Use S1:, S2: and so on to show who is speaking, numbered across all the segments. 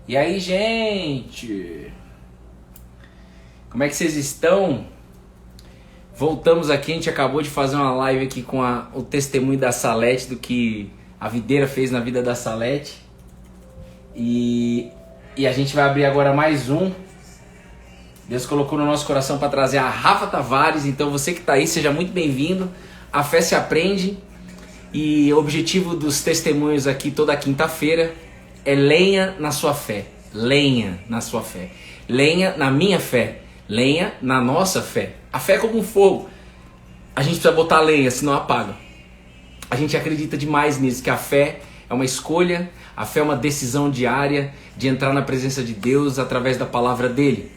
S1: E aí, gente? Como é que vocês estão? Voltamos aqui, a gente acabou de fazer uma live aqui com o testemunho da Salete, do que a videira fez na vida da Salete. E a gente vai abrir agora mais um. Deus colocou no nosso coração para trazer a Rafa Tavares, então você que está aí, seja muito bem-vindo. A fé se aprende e o objetivo dos testemunhos aqui toda quinta-feira é lenha na sua fé, lenha na sua fé, lenha na minha fé, lenha na nossa fé. A fé é como um fogo, a gente precisa botar lenha, senão apaga. A gente acredita demais nisso, que a fé é uma escolha, a fé é uma decisão diária de entrar na presença de Deus através da palavra dele.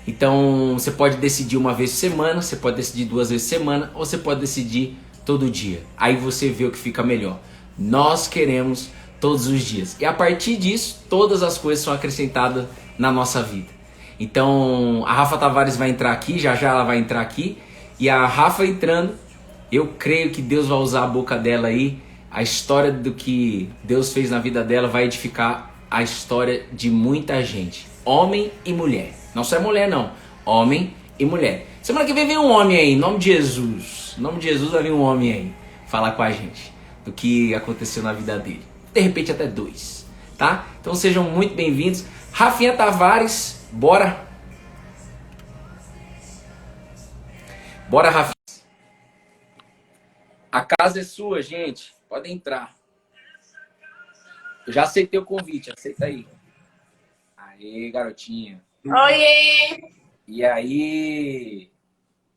S1: Então você pode decidir uma vez por semana, você pode decidir 2 vezes por semana, ou você pode decidir todo dia. Aí você vê o que fica melhor. Nós queremos todos os dias. E a partir disso, todas as coisas são acrescentadas na nossa vida. Então a Rafa Tavares vai entrar aqui, já ela vai entrar aqui. E a Rafa entrando, eu creio que Deus vai usar a boca dela aí. A história do que Deus fez na vida dela vai edificar a história de muita gente. Homem e mulher. Não só é mulher não, homem e mulher. Semana que vem um homem aí, em nome de Jesus. Em nome de Jesus vai vir um homem aí falar com a gente do que aconteceu na vida dele. De repente até 2, tá? Então sejam muito bem-vindos. Rafinha Tavares, bora. Bora, Rafinha. A casa é sua, gente. Pode entrar. Eu já aceitei o convite, aceita aí. Aê, garotinha.
S2: Oiê!
S1: E aí?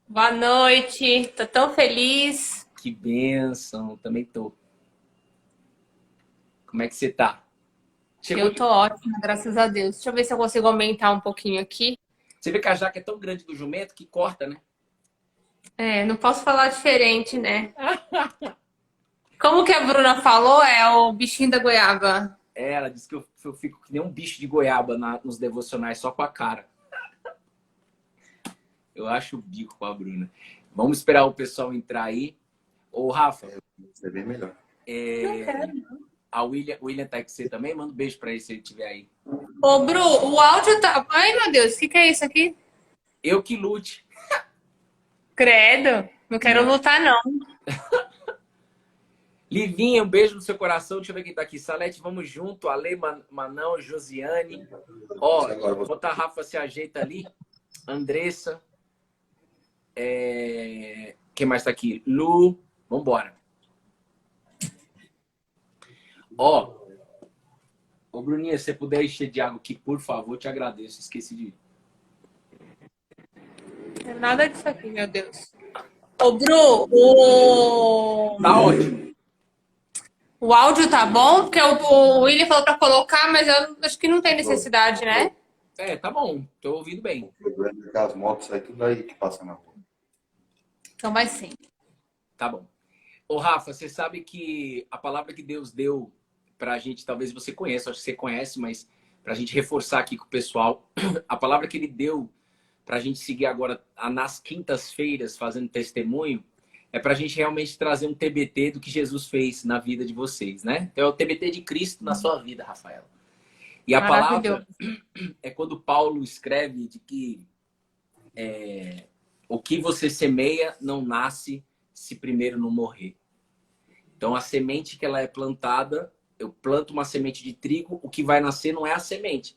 S2: Boa noite, tô tão feliz.
S1: Que bênção, também tô. Como é que você tá?
S2: Eu tô ótima, graças a Deus. Deixa eu ver se eu consigo aumentar um pouquinho aqui.
S1: Você vê que a jaca é tão grande do jumento que corta, né?
S2: É, não posso falar diferente, né? Como que a Bruna falou, é o bichinho da goiaba.
S1: Ela disse que eu fico que nem um bicho de goiaba nos devocionais, só com a cara. Eu acho o bico com a Bruna. Vamos esperar o pessoal entrar aí. Ô, Rafa.
S3: É bem melhor.
S2: Não quero, não.
S1: A William tá com você também? Manda um beijo pra ele se ele estiver aí.
S2: Ô, Bru, o áudio tá... Ai, meu Deus, o que é isso aqui?
S1: Eu que lute.
S2: Credo, não quero lutar, não.
S1: Livinha, um beijo no seu coração. Deixa eu ver quem tá aqui. Salete, vamos junto. Ale, Manão, Josiane. Ó, enquanto a Rafa se ajeita ali. Andressa. Quem mais tá aqui? Lu. Vambora. Ó. Ô, Bruninha, se você puder encher de água aqui, por favor, te agradeço. Esqueci de...
S2: Não é nada disso aqui, meu Deus. Ô, Bru, o...
S1: Tá ótimo.
S2: O áudio tá bom? Porque o William falou pra colocar, mas eu acho que não tem necessidade, né?
S1: Tá bom. Tô ouvindo bem.
S3: O problema é que as motos aí, tudo aí que passa na rua.
S2: Então vai sim.
S1: Tá bom. Ô, Rafa, você sabe que a palavra que Deus deu pra gente, talvez você conheça, acho que você conhece, mas pra gente reforçar aqui com o pessoal, a palavra que ele deu pra gente seguir agora nas quintas-feiras fazendo testemunho, é pra gente realmente trazer um TBT do que Jesus fez na vida de vocês, né? Então é o TBT de Cristo na sua vida, Rafaela. E a palavra é quando Paulo escreve de que o que você semeia não nasce se primeiro não morrer. Então a semente que ela é plantada, eu planto uma semente de trigo, o que vai nascer não é a semente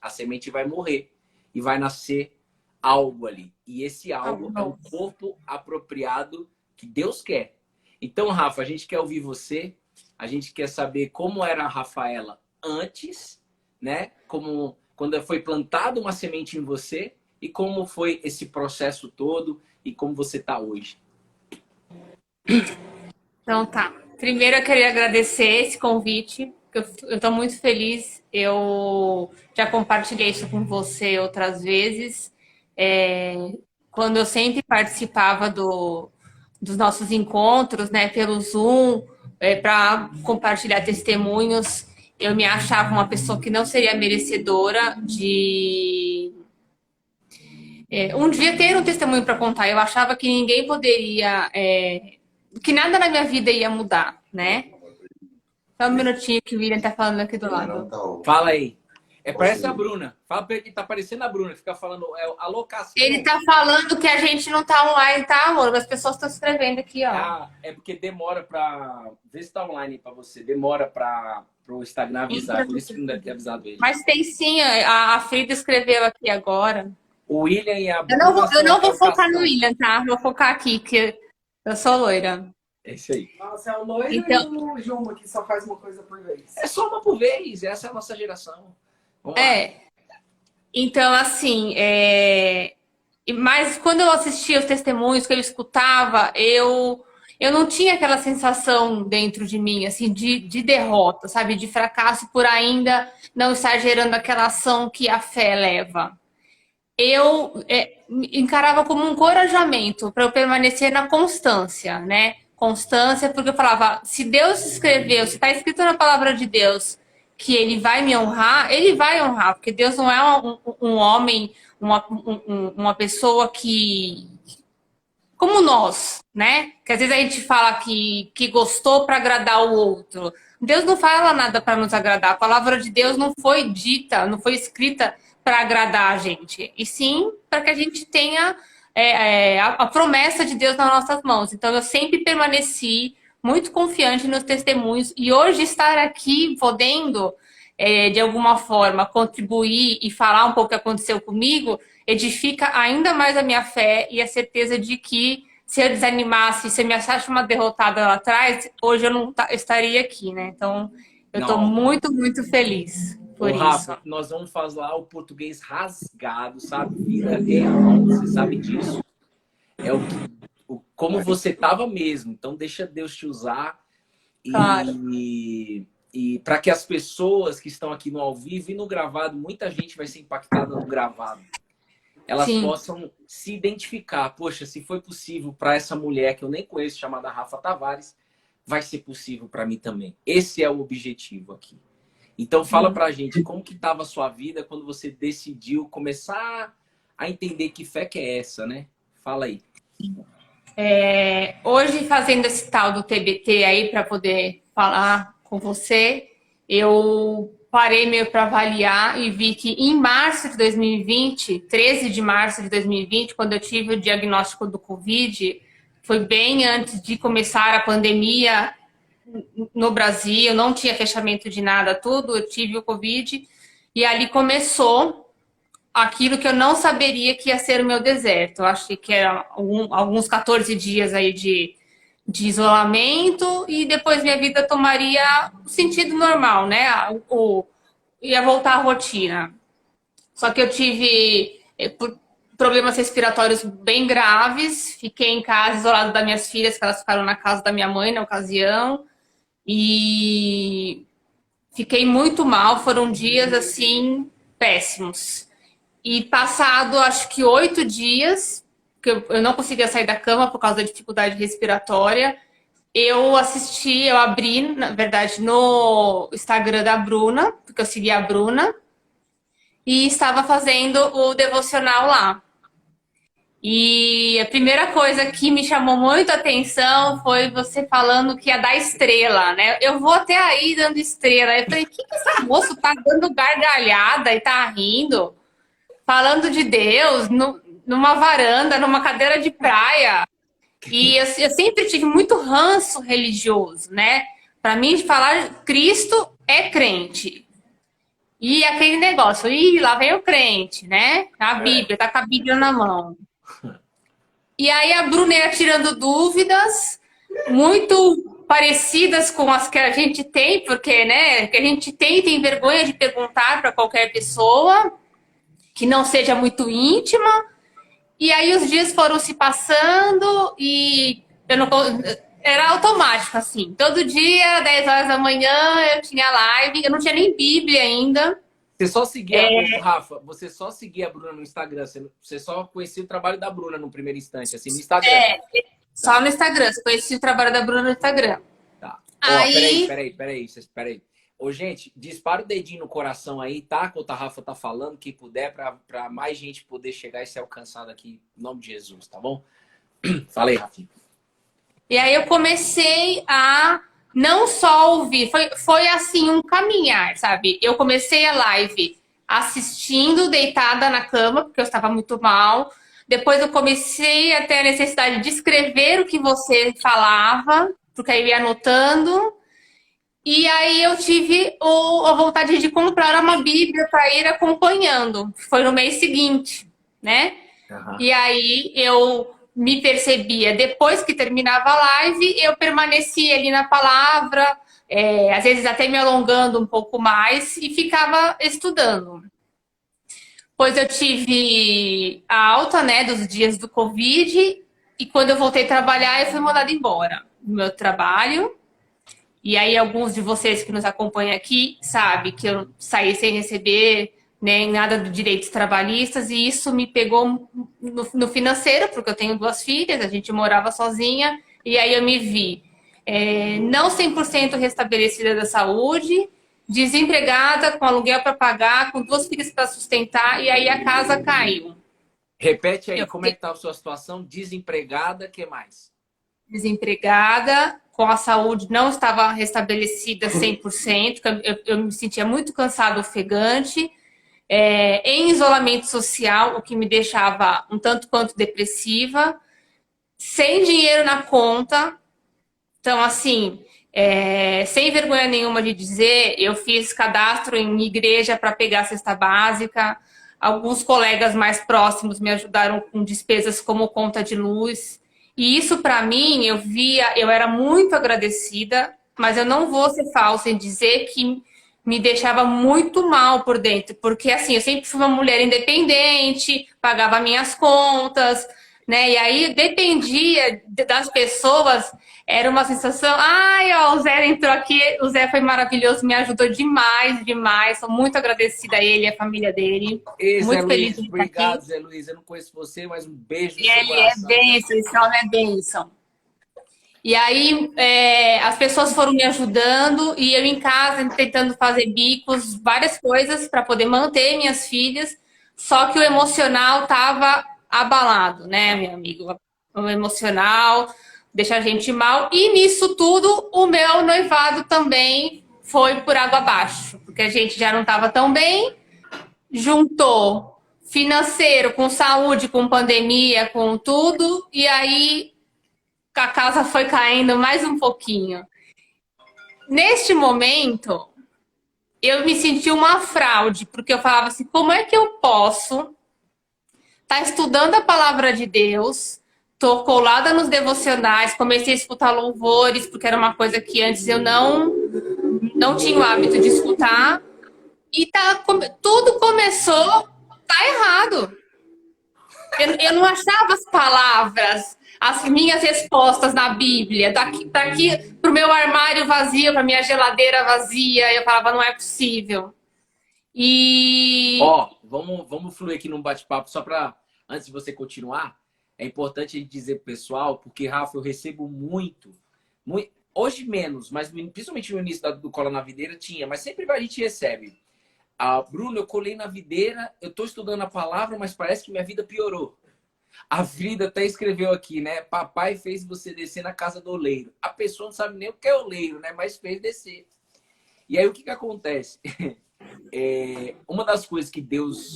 S1: vai morrer e vai nascer algo ali. E esse algo é o corpo apropriado que Deus quer. Então, Rafa, a gente quer ouvir você, a gente quer saber como era a Rafaela antes, né? Como quando foi plantada uma semente em você e como foi esse processo todo e como você está hoje.
S2: Então tá. Primeiro eu queria agradecer esse convite, porque eu tô muito feliz. Eu já compartilhei isso com você outras vezes. Quando eu sempre participava dos nossos encontros, né, pelo Zoom, para compartilhar testemunhos, eu me achava uma pessoa que não seria merecedora de um dia ter um testemunho para contar. Eu achava que ninguém poderia, que nada na minha vida ia mudar, né? Só um minutinho que o William tá falando aqui do lado.
S1: Fala aí. Parece a Bruna. Fala pra ele que tá parecendo a Bruna, fica falando a locação.
S2: Ele tá falando que a gente não tá online, tá, amor? As pessoas estão escrevendo aqui, ó.
S1: Ah, é porque demora pra... Vê se tá online pra você. Demora pro Instagram avisar. Por isso que não deve ter avisado ele.
S2: Mas tem sim, a Frida escreveu aqui agora.
S1: O William e a
S2: Eu
S1: Bruna...
S2: não vou focar no William, tá? Vou focar aqui, que eu sou loira.
S1: É isso aí.
S4: Nossa, é o loiro
S2: Então...
S4: e o Juma, que só faz uma coisa por vez.
S1: É só uma por vez. Essa é a nossa geração. Vamos lá.
S2: Então, assim, mas quando eu assistia os testemunhos, que eu escutava, eu não tinha aquela sensação dentro de mim, assim, de derrota, sabe? De fracasso por ainda não estar gerando aquela ação que a fé leva. Eu encarava como um encorajamento para eu permanecer na constância, né? Constância, porque eu falava, se Deus escreveu, se está escrito na palavra de Deus que ele vai me honrar, ele vai honrar, porque Deus não é um homem, uma pessoa que... como nós, né? Que às vezes a gente fala que gostou para agradar o outro. Deus não fala nada para nos agradar. A palavra de Deus não foi dita, não foi escrita para agradar a gente. E sim para que a gente tenha a promessa de Deus nas nossas mãos. Então eu sempre permaneci muito confiante nos testemunhos. E hoje estar aqui podendo, de alguma forma, contribuir e falar um pouco o que aconteceu comigo, edifica ainda mais a minha fé e a certeza de que se eu desanimasse, se eu me achasse uma derrotada lá atrás, hoje eu não estaria aqui, né? Então, eu estou muito, muito feliz por isso.
S1: Rafa, nós vamos falar o português rasgado, sabe? Vida real, você sabe disso. É como você estava mesmo. Então, deixa Deus te usar.
S2: Claro.
S1: E para que as pessoas que estão aqui no ao vivo e no gravado, muita gente vai ser impactada no gravado. Elas possam se identificar. Poxa, se foi possível para essa mulher que eu nem conheço, chamada Rafa Tavares, vai ser possível para mim também. Esse é o objetivo aqui. Então fala pra gente como que estava a sua vida quando você decidiu começar a entender que fé que é essa, né? Fala aí.
S2: Hoje, fazendo esse tal do TBT aí para poder falar com você, eu parei meio para avaliar e vi que em março de 2020, 13 de março de 2020, quando eu tive o diagnóstico do Covid, foi bem antes de começar a pandemia no Brasil, não tinha fechamento de nada, tudo, eu tive o Covid, e ali começou aquilo que eu não saberia que ia ser o meu deserto. Eu achei que era alguns 14 dias aí de isolamento e depois minha vida tomaria o sentido normal, né? Ia voltar à rotina. Só que eu tive problemas respiratórios bem graves, fiquei em casa isolada das minhas filhas, que elas ficaram na casa da minha mãe na ocasião, e fiquei muito mal, foram dias assim péssimos. E passado acho que 8 dias, que eu não conseguia sair da cama por causa da dificuldade respiratória, eu abri, na verdade, no Instagram da Bruna, porque eu seguia a Bruna, e estava fazendo o devocional lá. E a primeira coisa que me chamou muito a atenção foi você falando que ia dar estrela, né? Eu vou até aí dando estrela. Eu falei, que esse moço tá dando gargalhada e tá rindo? Falando de Deus, numa varanda, numa cadeira de praia. E eu sempre tive muito ranço religioso, né? Para mim, falar Cristo é crente. E aquele negócio, lá vem o crente, né? A Bíblia, tá com a Bíblia na mão. E aí a Bruna ia tirando dúvidas, muito parecidas com as que a gente tem, porque, né? Que a gente tem vergonha de perguntar para qualquer pessoa que não seja muito íntima. E aí os dias foram se passando e era automático, assim. Todo dia, 10 horas da manhã, eu tinha live. Eu não tinha nem Bíblia ainda.
S1: Você só seguia, Rafa, você só seguia a Bruna no Instagram. Você só conhecia o trabalho da Bruna no primeiro instante, assim, no Instagram.
S2: Só no Instagram. Você conhecia o trabalho da Bruna no Instagram.
S1: Tá.
S2: Aí...
S1: Peraí. Ô, gente, dispara o dedinho no coração aí, tá? Enquanto a Rafa tá falando, quem puder, pra mais gente poder chegar e ser alcançado aqui, em nome de Jesus, tá bom? Fala aí, Rafinha.
S2: E aí eu comecei a não só ouvir, foi assim um caminhar, sabe? Eu comecei a live assistindo, deitada na cama, porque eu estava muito mal. Depois eu comecei a ter a necessidade de escrever o que você falava, porque aí eu ia anotando. E aí eu tive a vontade de comprar uma Bíblia para ir acompanhando. Foi no mês seguinte, né?
S1: Aham.
S2: E aí eu me percebia, depois que terminava a live, eu permanecia ali na palavra, às vezes até me alongando um pouco mais e ficava estudando. Pois eu tive a alta, né, dos dias do Covid, e quando eu voltei a trabalhar, eu fui mandada embora do meu trabalho. E aí, alguns de vocês que nos acompanham aqui sabem que eu saí sem receber nem nada de direitos trabalhistas, e isso me pegou no financeiro, porque eu tenho 2 filhas, a gente morava sozinha, e aí eu me vi não 100% restabelecida da saúde, desempregada, com aluguel para pagar, com 2 filhas para sustentar, e aí a casa caiu.
S1: Repete aí,
S2: Eu
S1: como é
S2: fiquei
S1: que tá a sua situação? Desempregada, que mais?
S2: desempregada, com a saúde não estava restabelecida 100%, eu me sentia muito cansada, ofegante, em isolamento social, o que me deixava um tanto quanto depressiva, sem dinheiro na conta. Então, assim, sem vergonha nenhuma de dizer, eu fiz cadastro em igreja para pegar a cesta básica. Alguns colegas mais próximos me ajudaram com despesas como conta de luz. E isso, para mim, eu era muito agradecida, mas eu não vou ser falsa em dizer que me deixava muito mal por dentro, porque assim, eu sempre fui uma mulher independente, pagava minhas contas, né? E aí dependia das pessoas, era uma sensação, ai, ó, o Zé entrou aqui, o Zé foi maravilhoso, me ajudou demais, demais. Sou muito agradecida a ele e a família dele.
S1: Ei, Zé
S2: Muito feliz
S1: Luiz,
S2: de estar aqui.
S1: obrigado, Zé Luiz. Eu não conheço você, mas um beijo no
S2: E
S1: seu
S2: ele é
S1: coração.
S2: bênção, esse homem é bênção. E aí as pessoas foram me ajudando e eu em casa tentando fazer bicos, várias coisas para poder manter minhas filhas. Só que o emocional estava abalado, né, meu amigo? O emocional deixa a gente mal. E nisso tudo, o meu noivado também foi por água abaixo, porque a gente já não estava tão bem, juntou financeiro com saúde, com pandemia, com tudo, e aí a casa foi caindo mais um pouquinho. Neste momento, eu me senti uma fraude, porque eu falava assim, como é que eu posso estar estudando a palavra de Deus, tô colada nos devocionais, comecei a escutar louvores, porque era uma coisa que antes eu não tinha o hábito de escutar, e tudo começou, tá errado. Eu não achava as palavras, as minhas respostas na Bíblia, daqui para o meu armário vazio, para minha geladeira vazia. Eu falava, não é possível. E
S1: Ó, vamos fluir aqui num bate-papo só para antes de você continuar. É importante a gente dizer pro pessoal, porque, Rafa, eu recebo muito, hoje menos, mas principalmente no início do Cola na Videira tinha, mas sempre a gente recebe. Ah, Bruno, eu colei na videira, eu tô estudando a palavra, mas parece que minha vida piorou. A Frida até escreveu aqui, né? Papai fez você descer na casa do oleiro. A pessoa não sabe nem o que é oleiro, né? Mas fez descer. E aí o que acontece? Uma das coisas que Deus,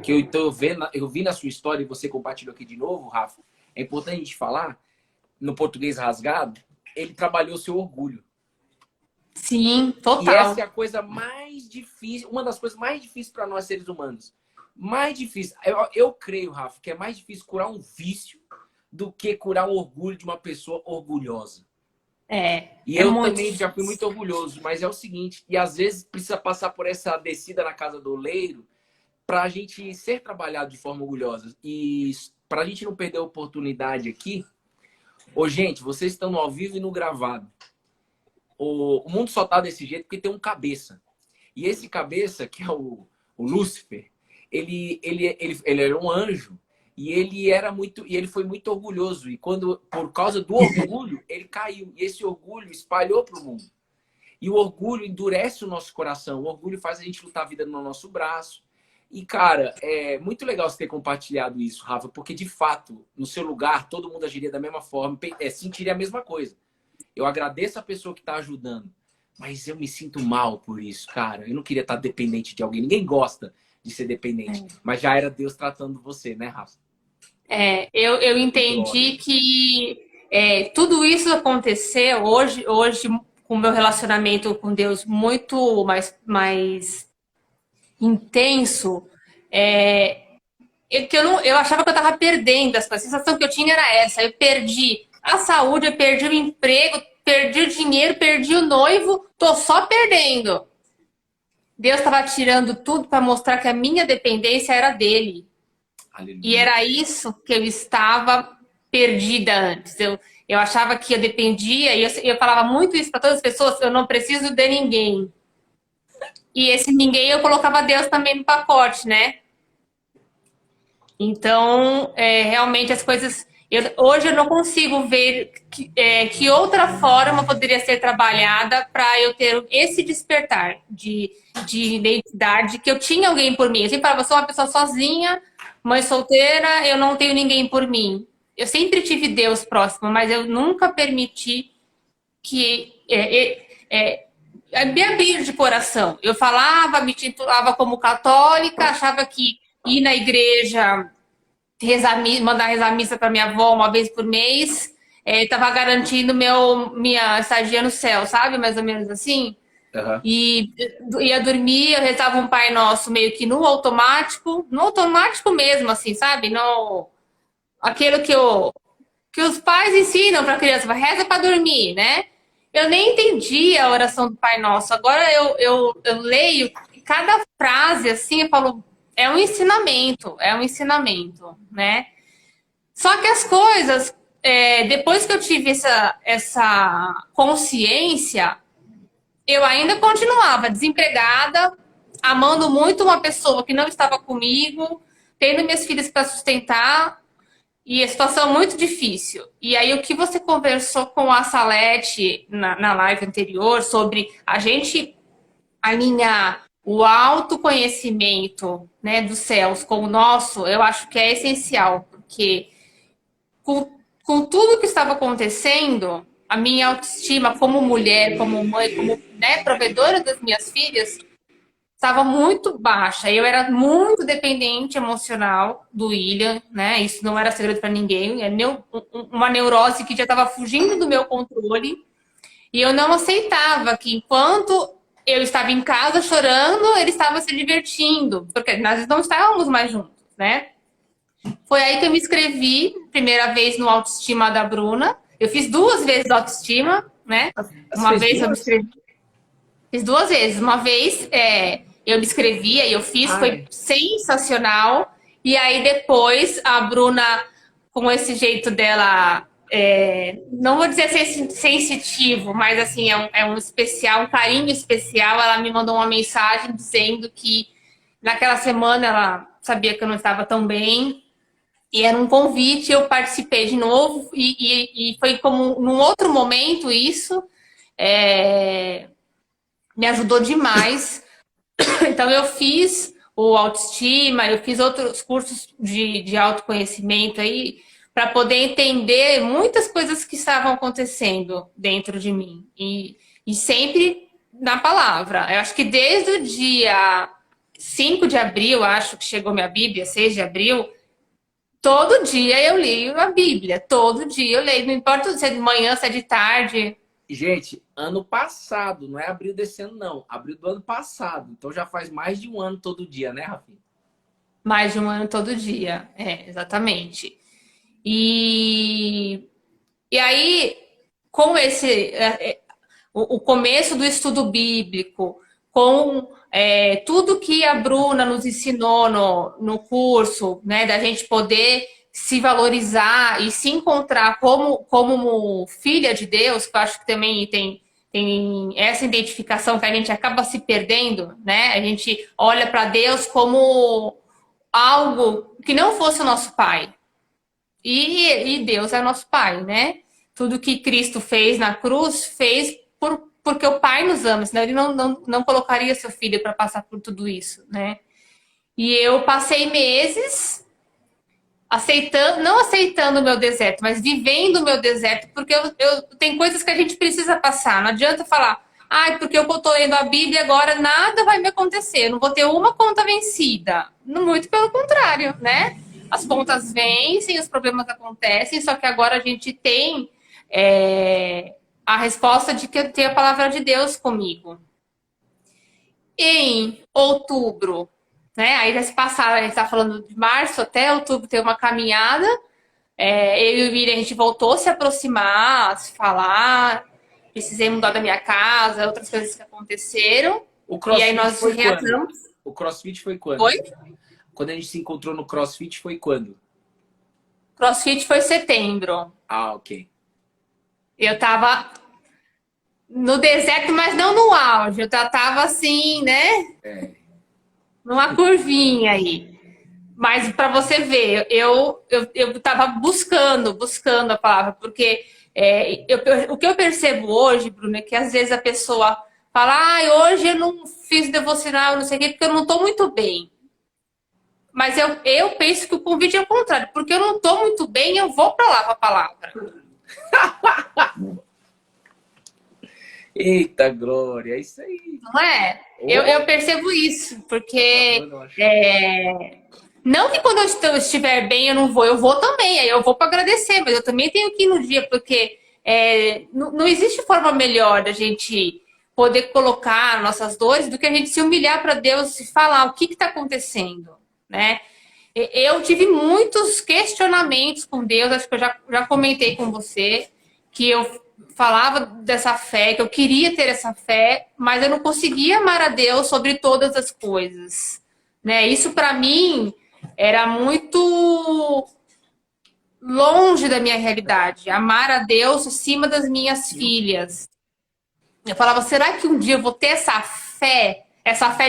S1: que eu tô vendo, eu vi na sua história e você compartilhou aqui de novo, Rafa, é importante a gente falar, no português rasgado, ele trabalhou seu orgulho.
S2: sim,
S1: E
S2: total.
S1: essa é a coisa mais difícil, uma das coisas mais difíceis para nós seres humanos. Mais difícil. Eu creio, Rafa, que é mais difícil curar um vício do que curar o orgulho de uma pessoa orgulhosa. E eu também já fui muito orgulhoso, mas é o seguinte, e às vezes precisa passar por essa descida na casa do oleiro para a gente ser trabalhado de forma orgulhosa. E para a gente não perder a oportunidade aqui, gente, vocês estão no ao vivo e no gravado. O mundo só tá desse jeito porque tem um cabeça. E esse cabeça, que é o Lúcifer, ele era um anjo e ele foi muito orgulhoso. E por causa do orgulho, ele caiu. E esse orgulho espalhou para o mundo. E o orgulho endurece o nosso coração. O orgulho faz a gente lutar a vida no nosso braço. E, cara, é muito legal você ter compartilhado isso, Rafa, porque, de fato, no seu lugar, todo mundo agiria da mesma forma, sentiria a mesma coisa. Eu agradeço a pessoa que está ajudando, mas eu me sinto mal por isso, cara. Eu não queria estar dependente de alguém. Ninguém gosta de ser dependente. Mas já era Deus tratando você, né, Rafa?
S2: Eu entendi que tudo isso aconteceu hoje com o meu relacionamento com Deus muito mais intenso. Eu achava que eu estava perdendo as coisas. A sensação que eu tinha era essa. Eu perdi a saúde, eu perdi o emprego, perdi o dinheiro, perdi o noivo, tô só perdendo. Deus estava tirando tudo para mostrar que a minha dependência era dele.
S1: Aleluia.
S2: E era isso que eu estava perdida antes. Eu achava que eu dependia, e eu falava muito isso para todas as pessoas, eu não preciso de ninguém. E esse ninguém eu colocava Deus também no pacote, né? Então, realmente as coisas... hoje eu não consigo ver que outra forma poderia ser trabalhada para eu ter esse despertar de identidade, que eu tinha alguém por mim. Eu sempre falava, eu sou uma pessoa sozinha, mãe solteira, eu não tenho ninguém por mim. Eu sempre tive Deus próximo, mas eu nunca permiti que... me abrir de coração. Eu falava, me titulava como católica, achava que ir na igreja, mandar rezar missa para minha avó uma vez por mês, estava garantindo minha estadia no céu, sabe? Mais ou menos assim.
S1: Uhum.
S2: E ia dormir, eu rezava um Pai Nosso meio que no automático mesmo, assim, sabe? Aquilo que os pais ensinam para a criança, reza para dormir, né? Eu nem entendi a oração do Pai Nosso. Agora eu leio cada frase assim, eu falo, é um ensinamento, né? Só que as coisas, depois que eu tive essa consciência, eu ainda continuava desempregada, amando muito uma pessoa que não estava comigo, tendo minhas filhas para sustentar, e a situação muito difícil. E aí o que você conversou com a Salete na live anterior sobre a gente alinhar o autoconhecimento, né, dos céus com o nosso, eu acho que é essencial, porque com tudo que estava acontecendo, a minha autoestima como mulher, como mãe, como, né, provedora das minhas filhas, estava muito baixa. Eu era muito dependente emocional do William, né? Isso não era segredo para ninguém. É uma neurose que já estava fugindo do meu controle. E eu não aceitava que enquanto eu estava em casa chorando, ele estava se divertindo. Porque nós não estávamos mais juntos, né? Foi aí que eu me inscrevi, primeira vez no Autoestima da Bruna. Eu fiz 2 vezes Autoestima, né? Uma vez eu me inscrevi. Fiz 2 vezes. Uma vez eu me inscrevi, aí eu fiz, foi sensacional. E aí depois a Bruna, com esse jeito dela, não vou dizer sensitivo, mas assim, é um especial, um carinho especial. Ela me mandou uma mensagem dizendo que naquela semana ela sabia que eu não estava tão bem. E era um convite, eu participei de novo. E foi como num outro momento isso. Me ajudou demais. Então, eu fiz o Autoestima, eu fiz outros cursos de autoconhecimento aí, para poder entender muitas coisas que estavam acontecendo dentro de mim. E sempre na palavra. Eu acho que desde o dia 5 de abril, acho que chegou minha Bíblia, 6 de abril, todo dia eu leio a Bíblia. Todo dia eu leio, não importa se é de manhã, se é de tarde.
S1: Gente, ano passado, não é abril desse ano, não. Abril do ano passado. Então já faz mais de um ano todo dia, né, Rafinha?
S2: Mais de um ano todo dia, exatamente. E aí, com o começo do estudo bíblico, com tudo que a Bruna nos ensinou no curso, né, da gente poder se valorizar e se encontrar como filha de Deus, que eu acho que também tem essa identificação que a gente acaba se perdendo, né? A gente olha para Deus como algo que não fosse o nosso pai. E Deus é nosso pai, né? Tudo que Cristo fez na cruz, fez porque o pai nos ama, senão ele não colocaria seu filho para passar por tudo isso, né? E eu passei meses não aceitando o meu deserto, mas vivendo o meu deserto, porque tem coisas que a gente precisa passar. Não adianta falar, Ai, porque eu tô lendo a Bíblia agora nada vai me acontecer. Eu não vou ter uma conta vencida. Muito pelo contrário, né? As contas vencem, os problemas acontecem, só que agora a gente tem a resposta de que eu tenho a palavra de Deus comigo. Em outubro, né? Aí já se passaram, a gente tá falando de março até outubro, tem uma caminhada. Eu e o William, a gente voltou a se aproximar, a se falar. Precisei mudar da minha casa, outras coisas que aconteceram.
S1: O
S2: E
S1: CrossFit
S2: aí nós
S1: foi quando?
S2: reatamos.
S1: O CrossFit foi quando?
S2: Foi?
S1: Quando a gente se encontrou no CrossFit foi quando?
S2: CrossFit foi setembro.
S1: Ah, ok.
S2: Eu tava no deserto, mas não no auge. Eu já tava assim, né? Numa curvinha aí. Mas para você ver, eu tava buscando a palavra, porque o que eu percebo hoje, Bruno, é que às vezes a pessoa fala, hoje eu não fiz devocional, não sei o quê, porque eu não tô muito bem. Mas eu penso que o convite é o contrário, porque eu não tô muito bem, eu vou para lá com a palavra.
S1: Eita, Glória, é isso aí.
S2: Não é? Eu percebo isso, porque não que quando eu estiver bem eu não vou, eu vou também, aí eu vou para agradecer, mas eu também tenho que ir no dia, porque não existe forma melhor da gente poder colocar nossas dores do que a gente se humilhar para Deus e falar o que está acontecendo, né? Eu tive muitos questionamentos com Deus, acho que eu já comentei com você, que eu falava dessa fé, que eu queria ter essa fé, mas eu não conseguia amar a Deus sobre todas as coisas, né? Isso para mim era muito longe da minha realidade, amar a Deus acima das minhas filhas. Eu falava, será que um dia eu vou ter essa fé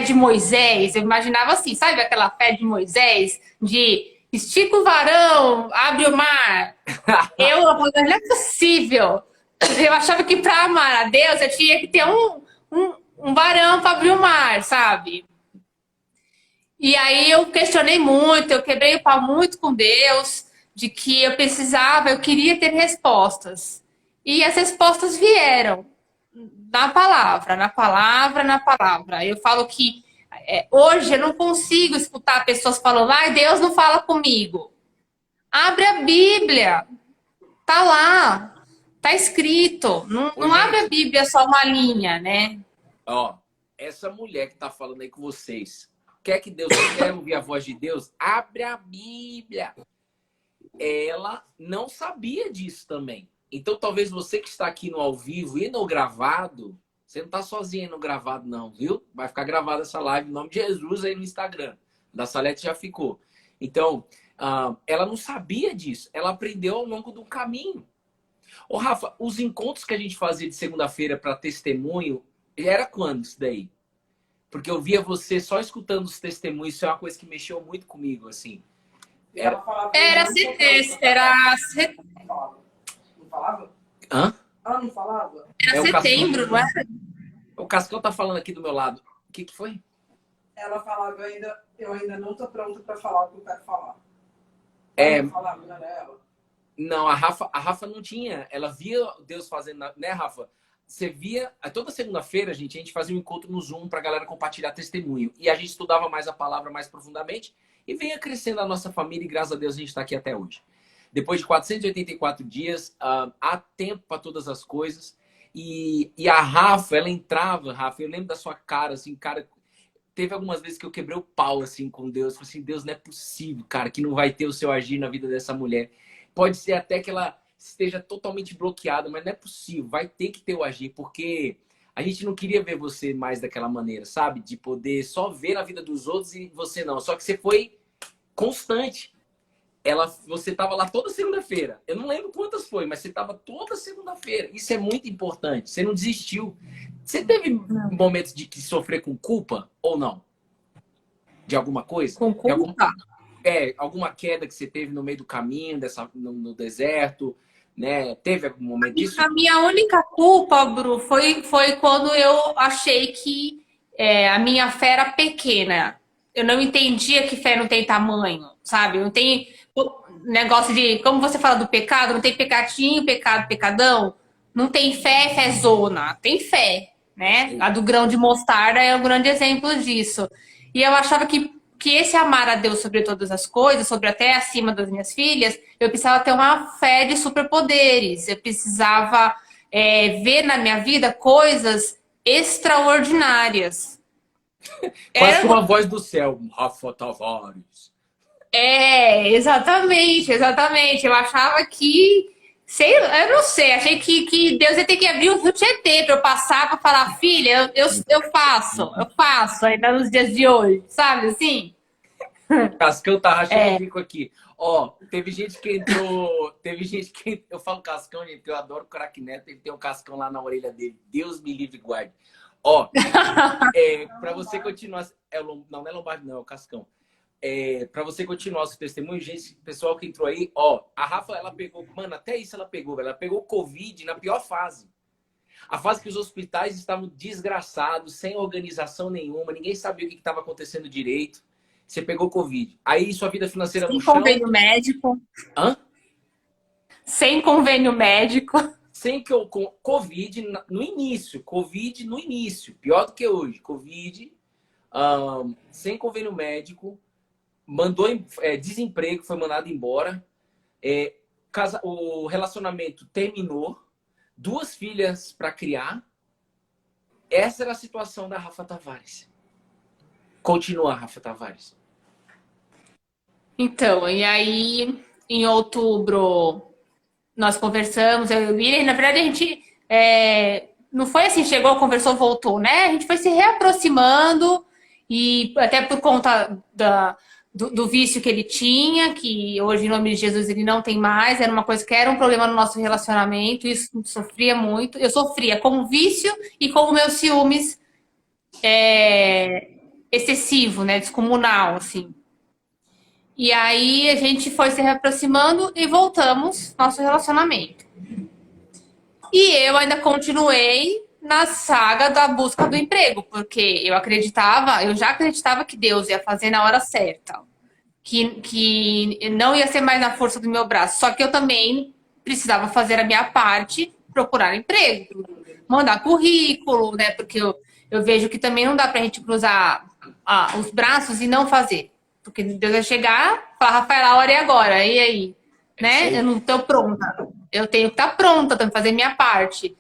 S2: de Moisés? Eu imaginava assim, sabe aquela fé de Moisés, de estica o varão, abre o mar. Eu falava, não é possível. Eu achava que para amar a Deus eu tinha que ter um varão para abrir o mar, sabe? E aí eu questionei muito, eu quebrei o pau muito com Deus, de que eu queria ter respostas. E as respostas vieram na palavra, na palavra, na palavra. Eu falo que hoje eu não consigo escutar pessoas falando, Deus não fala comigo. Abre a Bíblia, tá lá, tá escrito. Não abre a Bíblia só uma linha, né?
S1: Ó, essa mulher que tá falando aí com vocês, quer ouvir a voz de Deus? Abre a Bíblia. Ela não sabia disso também. Então, talvez você que está aqui no ao vivo e no gravado, você não está sozinha no gravado não, viu? Vai ficar gravada essa live em nome de Jesus aí no Instagram. Da Salete já ficou. Então, ela não sabia disso. Ela aprendeu ao longo do caminho. Ô, Rafa, os encontros que a gente fazia de segunda-feira para testemunho, era quando isso daí? Porque eu via você só escutando os testemunhos, isso é uma coisa que mexeu muito comigo, assim.
S4: Era Não falava?
S1: Hã?
S4: Ah, não falava?
S2: Era setembro, não é?
S1: O Cascão tá falando aqui do meu lado. O que foi?
S4: Ela falava eu ainda não tô pronta pra falar o que eu quero falar. Não falava, não era ela?
S1: Não, a Rafa não tinha. Ela via Deus fazendo, né, Rafa? Você via, toda segunda-feira, a gente fazia um encontro no Zoom pra galera compartilhar testemunho. E a gente estudava mais a palavra mais profundamente e venha crescendo a nossa família e graças a Deus a gente tá aqui até hoje. Depois de 484 dias, há tempo para todas as coisas. E a Rafa, ela entrava, Rafa, eu lembro da sua cara, assim, cara, teve algumas vezes que eu quebrei o pau, assim, com Deus. Falei assim, Deus, não é possível, cara, que não vai ter o seu agir na vida dessa mulher. Pode ser até que ela esteja totalmente bloqueada, mas não é possível, vai ter que ter o agir, porque a gente não queria ver você mais daquela maneira, sabe? De poder só ver a vida dos outros e você não. Só que você foi constante. Você estava lá toda segunda-feira. Eu não lembro quantas foi, mas você estava toda segunda-feira. Isso é muito importante. Você não desistiu. Você teve momentos de que sofrer com culpa ou não? De alguma coisa?
S2: Com culpa?
S1: Alguma queda que você teve no meio do caminho, no deserto, né? Teve algum momento disso?
S2: A minha única culpa, Bru, foi quando eu achei que a minha fé era pequena. Eu não entendia que fé não tem tamanho, sabe? Não tem negócio de, como você fala do pecado, não tem pecadinho, pecado, pecadão. Não tem fé, fé zona. Tem fé, né? A do grão de mostarda é um grande exemplo disso. E eu achava que esse amar a Deus sobre todas as coisas, sobre até acima das minhas filhas, eu precisava ter uma fé de superpoderes. Eu precisava ver na minha vida coisas extraordinárias.
S1: Quase que uma voz do céu, Rafa Tavares.
S2: Exatamente, exatamente. Eu achava que, sei, eu não sei, achei que Deus ia ter que abrir o Rio Tietê para eu passar para falar, filha, eu faço ainda nos dias de hoje, sabe assim?
S1: Cascão tá rachando o bico aqui. Ó, teve gente que entrou. Eu falo Cascão, gente, eu adoro o craque Neto, ele tem um cascão lá na orelha dele. Deus me livre e guarde. Ó, pra você continuar. Não é Lombardi, não, é o Cascão. Pra você continuar o seu testemunho, gente, pessoal que entrou aí, ó, a Rafa, ela pegou, mano, até isso ela pegou Covid na pior fase. A fase que os hospitais estavam desgraçados, sem organização nenhuma, ninguém sabia o que estava acontecendo direito. Você pegou Covid. Aí sua vida financeira no chão.
S2: Sem convênio médico.
S1: Hã?
S2: Sem convênio médico.
S1: Sem que eu. Covid no início. Covid no início. Pior do que hoje. Covid. Sem convênio médico. Mandou desemprego, foi mandado embora. O relacionamento terminou. 2 filhas para criar. Essa era a situação da Rafa Tavares. Continua, Rafa Tavares.
S2: Então, e aí, em outubro, nós conversamos, eu e o William, na verdade a gente não foi assim, chegou, conversou, voltou, né? A gente foi se reaproximando e até por conta do vício que ele tinha, que hoje, em nome de Jesus, ele não tem mais, era uma coisa que era um problema no nosso relacionamento, isso sofria muito. Eu sofria com o vício e com os meus ciúmes excessivo, né? Descomunal, assim. E aí a gente foi se reaproximando e voltamos nosso relacionamento. E eu ainda continuei na saga da busca do emprego, porque eu já acreditava que Deus ia fazer na hora certa, que não ia ser mais na força do meu braço, só que eu também precisava fazer a minha parte, procurar emprego, mandar currículo, né? Porque eu vejo que também não dá pra gente cruzar os braços e não fazer. Porque Deus vai chegar, falar, Rafaela, a hora é agora, e aí? Né? Eu não estou pronta. Eu tenho que estar pronta, tenho que fazer minha parte.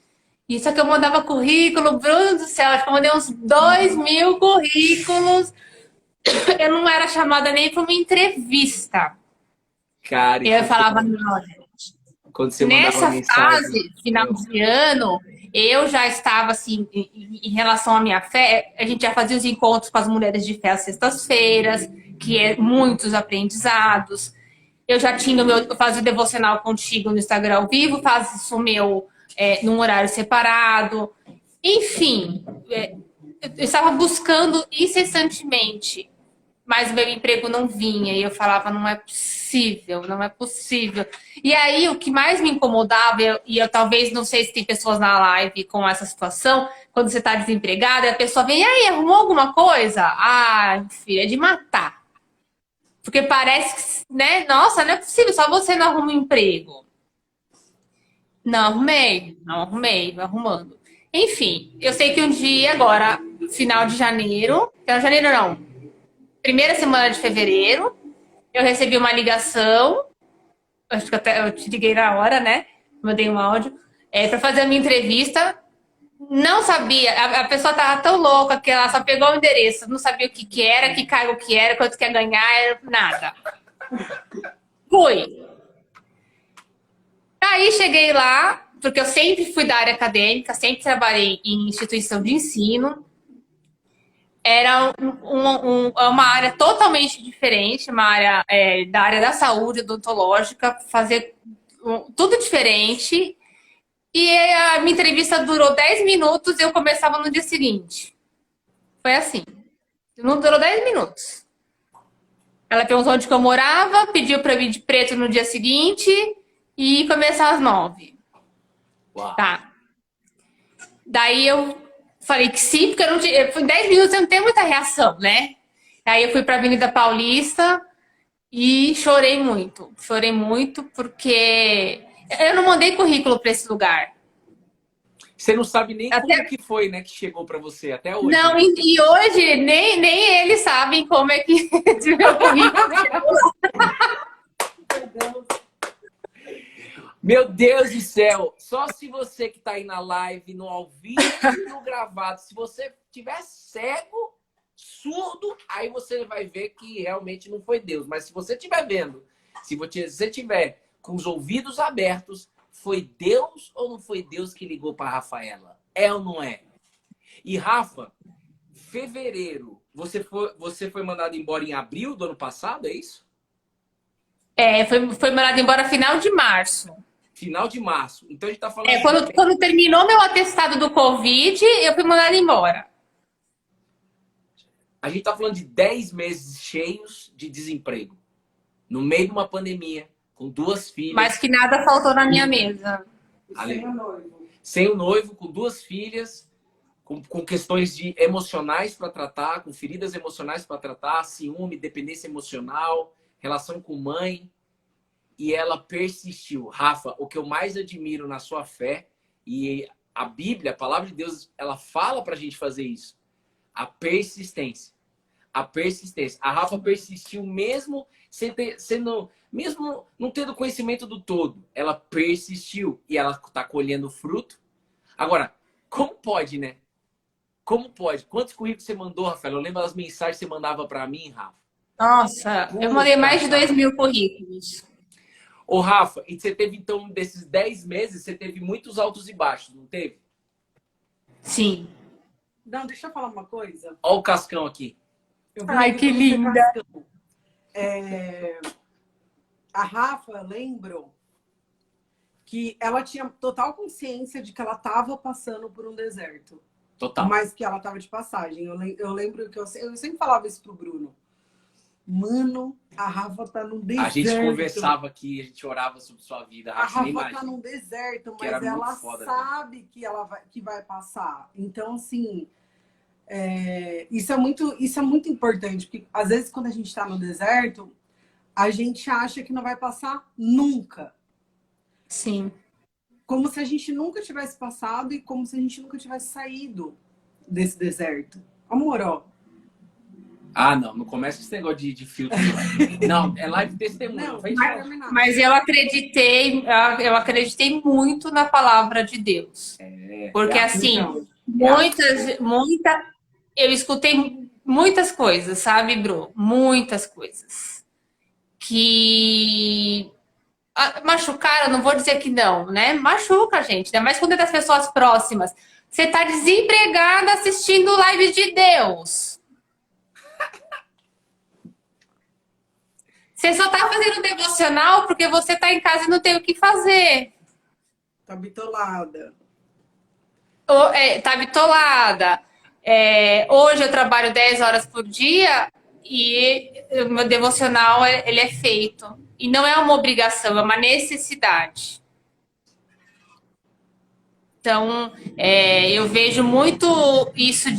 S2: Isso que eu mandava currículo, Bruno do céu, acho que eu mandei uns 2.000 currículos. Eu não era chamada nem para uma entrevista.
S1: Cara,
S2: eu falava, não, gente.
S1: Quando você
S2: nessa
S1: mensagem,
S2: fase, final de ano, eu já estava assim, em relação à minha fé, a gente já fazia os encontros com as mulheres de fé às sextas-feiras, que é muitos aprendizados. Eu já tinha eu fazia o devocional contigo no Instagram ao vivo, faço isso meu num horário separado. Enfim, eu estava buscando incessantemente, mas o meu emprego não vinha. E eu falava, não é possível, não é possível. E aí, o que mais me incomodava, e eu talvez, não sei se tem pessoas na live com essa situação, quando você está desempregada, a pessoa vem, e aí, arrumou alguma coisa? Ah, filha, é de matar. Porque parece que, né? Nossa, não é possível, só você não arruma um emprego. Não arrumei, vou arrumando. Enfim, eu sei que um dia, agora, final de janeiro, primeira semana de fevereiro, eu recebi uma ligação, acho que até eu te liguei na hora, né? Mandei um áudio, para fazer a minha entrevista. Não sabia, a pessoa tava tão louca que ela só pegou o endereço, não sabia o que era, que cargo que era, quanto que ia ganhar, nada. Fui. Aí cheguei lá, porque eu sempre fui da área acadêmica, sempre trabalhei em instituição de ensino. Era uma área totalmente diferente, uma área da área da saúde, odontológica, fazer tudo diferente. E a minha entrevista durou 10 minutos e eu começava no dia seguinte. Foi assim. Não durou 10 minutos. Ela perguntou onde que eu morava, pediu pra eu ir de preto no dia seguinte e começar às 9.
S1: Uau.
S2: Tá. Daí eu falei que sim, porque eu não tinha, em 10 minutos eu não tenho muita reação, né? Aí eu fui pra Avenida Paulista e chorei muito. Chorei muito porque eu não mandei currículo para esse lugar.
S1: Você não sabe nem
S2: Até...
S1: como que foi, né, que chegou para você até hoje.
S2: Não,
S1: Né?
S2: e hoje nem eles sabem como é que meu currículo chegou.
S1: Meu Deus do céu! Só se você que tá aí na live, no ao vivo e no gravado, se você tiver cego, surdo, aí você vai ver que realmente não foi Deus. Mas se você estiver vendo, se você tiver com os ouvidos abertos, foi Deus ou não foi Deus que ligou para Rafaela? É ou não é? E Rafa, fevereiro, você foi mandado embora em abril do ano passado, é isso?
S2: Foi mandado embora final de março.
S1: Final de março. Então a gente tá falando...
S2: Quando terminou meu atestado do Covid, eu fui mandada embora.
S1: A gente tá falando de 10 meses cheios de desemprego. No meio de uma pandemia, com 2 filhas.
S2: Mas que nada faltou na minha mesa.
S4: Sem o noivo.
S1: Sem o noivo, com 2 filhas, com questões emocionais para tratar, com feridas emocionais para tratar, ciúme, dependência emocional, relação com mãe. E ela persistiu. Rafa, o que eu mais admiro na sua fé, e a Bíblia, a palavra de Deus, ela fala pra gente fazer isso. A persistência. A persistência. A Rafa persistiu mesmo mesmo não tendo conhecimento do todo. Ela persistiu e ela tá colhendo fruto. Agora, como pode, né? Como pode? Quantos currículos você mandou, Rafael? Eu lembro das mensagens que você mandava pra mim, Rafa.
S2: Nossa, eu mandei mais de 2.000 currículos.
S1: Ô, Rafa, e você teve, então, desses 10 meses, você teve muitos altos e baixos, não teve?
S2: Sim.
S4: Não, deixa eu falar uma coisa.
S1: Olha o Cascão aqui.
S2: Ai, que linda.
S4: A Rafa, eu lembro que ela tinha total consciência de que ela estava passando por um deserto.
S1: Total.
S4: Mas que ela estava de passagem. Eu lembro que eu sempre falava isso pro Bruno. Mano, a Rafa tá num deserto.
S1: A gente conversava aqui, a gente orava sobre sua vida.
S4: A Rafa tá num deserto, mas ela sabe que vai passar. Então, assim, isso é muito importante. Porque, às vezes, quando a gente tá no deserto, a gente acha que não vai passar nunca.
S2: Sim.
S4: Como se a gente nunca tivesse passado e como se a gente nunca tivesse saído desse deserto. Amor, ó.
S1: Ah, não começa com esse negócio de filtro. Não, é live testemunho.
S2: Mas eu acreditei muito na palavra de Deus. Porque assim, eu escutei muitas coisas, sabe, Bru? Muitas coisas. Que machucaram, não vou dizer que não, né? Machuca, gente. Ainda mais quando é das pessoas próximas. Você tá desempregada assistindo live de Deus. Você só tá fazendo devocional porque você tá em casa e não tem o que fazer.
S4: Tá bitolada.
S2: Tá bitolada. Hoje eu trabalho 10 horas por dia e o meu devocional ele é feito. E não é uma obrigação, é uma necessidade. Então, eu vejo muito isso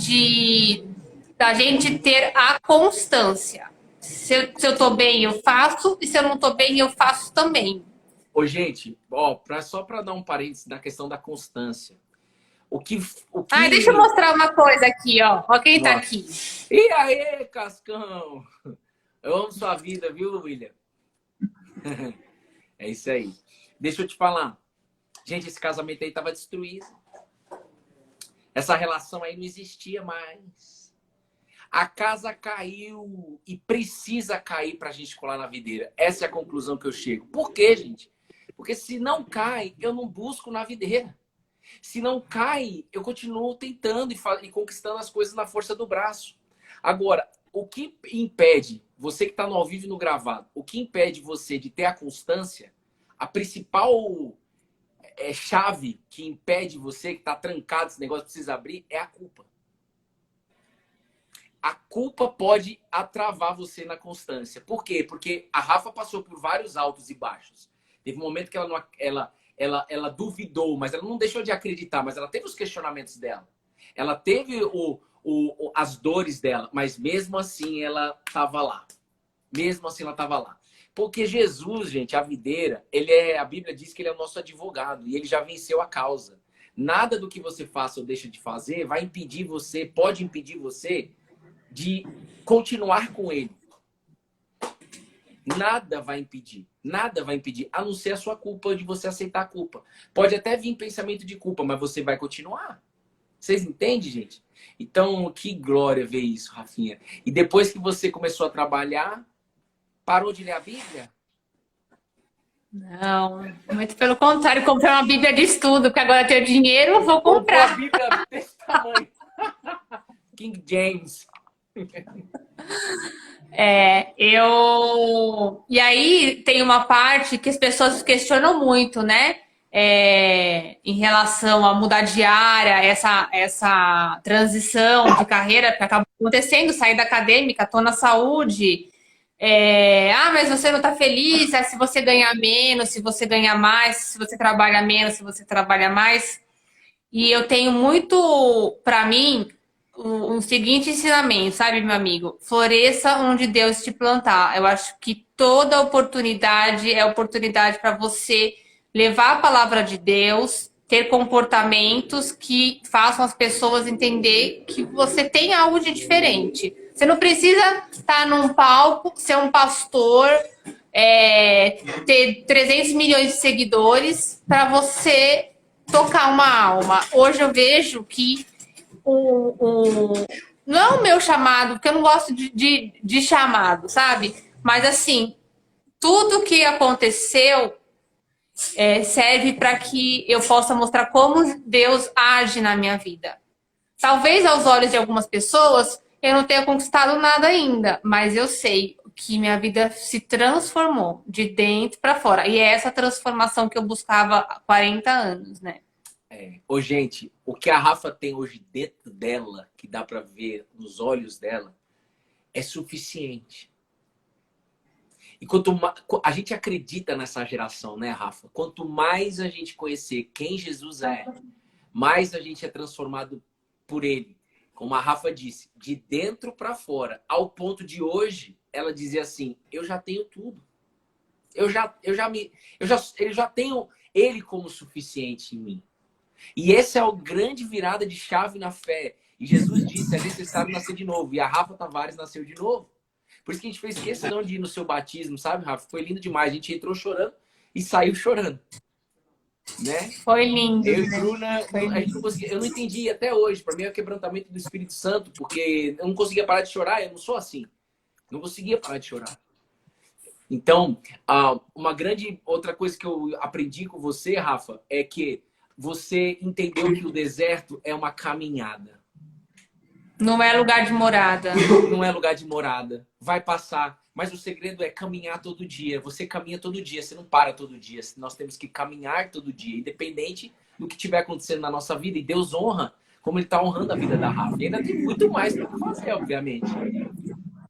S2: da gente ter a constância. Se eu tô bem, eu faço. E se eu não tô bem, eu faço também.
S1: Ô, gente, só para dar um parênteses na questão da constância.
S2: Deixa eu mostrar uma coisa aqui, ó. Ó quem tá aqui.
S1: E aí, Cascão? Eu amo sua vida, viu, William? É isso aí. Deixa eu te falar. Gente, esse casamento aí tava destruído. Essa relação aí não existia mais. A casa caiu e precisa cair pra gente colar na videira. Essa é a conclusão que eu chego. Por quê, gente? Porque se não cai, eu não busco na videira. Se não cai, eu continuo tentando e conquistando as coisas na força do braço. Agora, o que impede, você que está no ao vivo e no gravado, o que impede você de ter a constância, a principal chave que impede você, que está trancado esse negócio, precisa abrir, é a culpa. A culpa pode atravar você na constância. Por quê? Porque a Rafa passou por vários altos e baixos. Teve um momento que ela duvidou, mas ela não deixou de acreditar, mas ela teve os questionamentos dela. Ela teve as dores dela, mas mesmo assim ela estava lá. Mesmo assim ela estava lá. Porque Jesus, gente, a videira, a Bíblia diz que ele é o nosso advogado e ele já venceu a causa. Nada do que você faça ou deixa de fazer vai impedir você, pode impedir você de continuar com ele. Nada vai impedir, a não ser a sua culpa, de você aceitar a culpa. Pode até vir pensamento de culpa, mas você vai continuar. Vocês entendem, gente? Então, que glória ver isso, Rafinha. E depois que você começou a trabalhar, parou de ler a Bíblia?
S2: Não, muito pelo contrário, comprei uma Bíblia de estudo, porque agora eu tenho dinheiro, eu vou
S1: Comprou a
S2: comprar.
S1: Bíblia desse tamanho. King James.
S2: E aí tem uma parte que as pessoas questionam muito, né? Em relação a mudar de área, essa transição de carreira que acaba acontecendo, sair da acadêmica, tô na saúde. Mas você não tá feliz, se você ganhar menos, se você ganhar mais, se você trabalha menos, se você trabalha mais. E eu tenho muito, para mim, o seguinte ensinamento, sabe, meu amigo? Floresça onde Deus te plantar. Eu acho que toda oportunidade é oportunidade para você levar a palavra de Deus, ter comportamentos que façam as pessoas entender que você tem algo de diferente. Você não precisa estar num palco, ser um pastor, ter 300 milhões de seguidores para você tocar uma alma. Hoje eu vejo que não é o meu chamado, porque eu não gosto de chamado, sabe? Mas assim, tudo que aconteceu serve para que eu possa mostrar como Deus age na minha vida. Talvez aos olhos de algumas pessoas eu não tenha conquistado nada ainda, mas eu sei que minha vida se transformou de dentro para fora. E é essa transformação que eu buscava há 40 anos, né?
S1: Ô, gente, o que a Rafa tem hoje dentro dela, que dá para ver nos olhos dela, é suficiente. E quanto mais a gente acredita nessa geração, né, Rafa? Quanto mais a gente conhecer quem Jesus é, mais a gente é transformado por ele. Como a Rafa disse, de dentro para fora, ao ponto de hoje ela dizer assim: eu já tenho tudo. Eu já tenho ele como suficiente em mim. E essa é a grande virada de chave na fé. E Jesus disse: é necessário nascer de novo. E a Rafa Tavares nasceu de novo. Por isso que a gente fez questão de ir no seu batismo, sabe, Rafa? Foi lindo demais. A gente entrou chorando e saiu chorando. Né?
S2: Foi lindo.
S1: Eu e Bruna, a gente não conseguia, eu não entendi até hoje. Para mim é o quebrantamento do Espírito Santo, porque eu não conseguia parar de chorar. Eu não sou assim. Não conseguia parar de chorar. Então, uma grande outra coisa que eu aprendi com você, Rafa, é que você entendeu que o deserto é uma caminhada.
S2: Não é lugar de morada.
S1: Não é lugar de morada. Vai passar. Mas o segredo é caminhar todo dia. Você caminha todo dia, você não para todo dia. Nós temos que caminhar todo dia, independente do que estiver acontecendo na nossa vida. E Deus honra como Ele está honrando a vida da Rafa. E ainda tem muito mais para fazer, obviamente.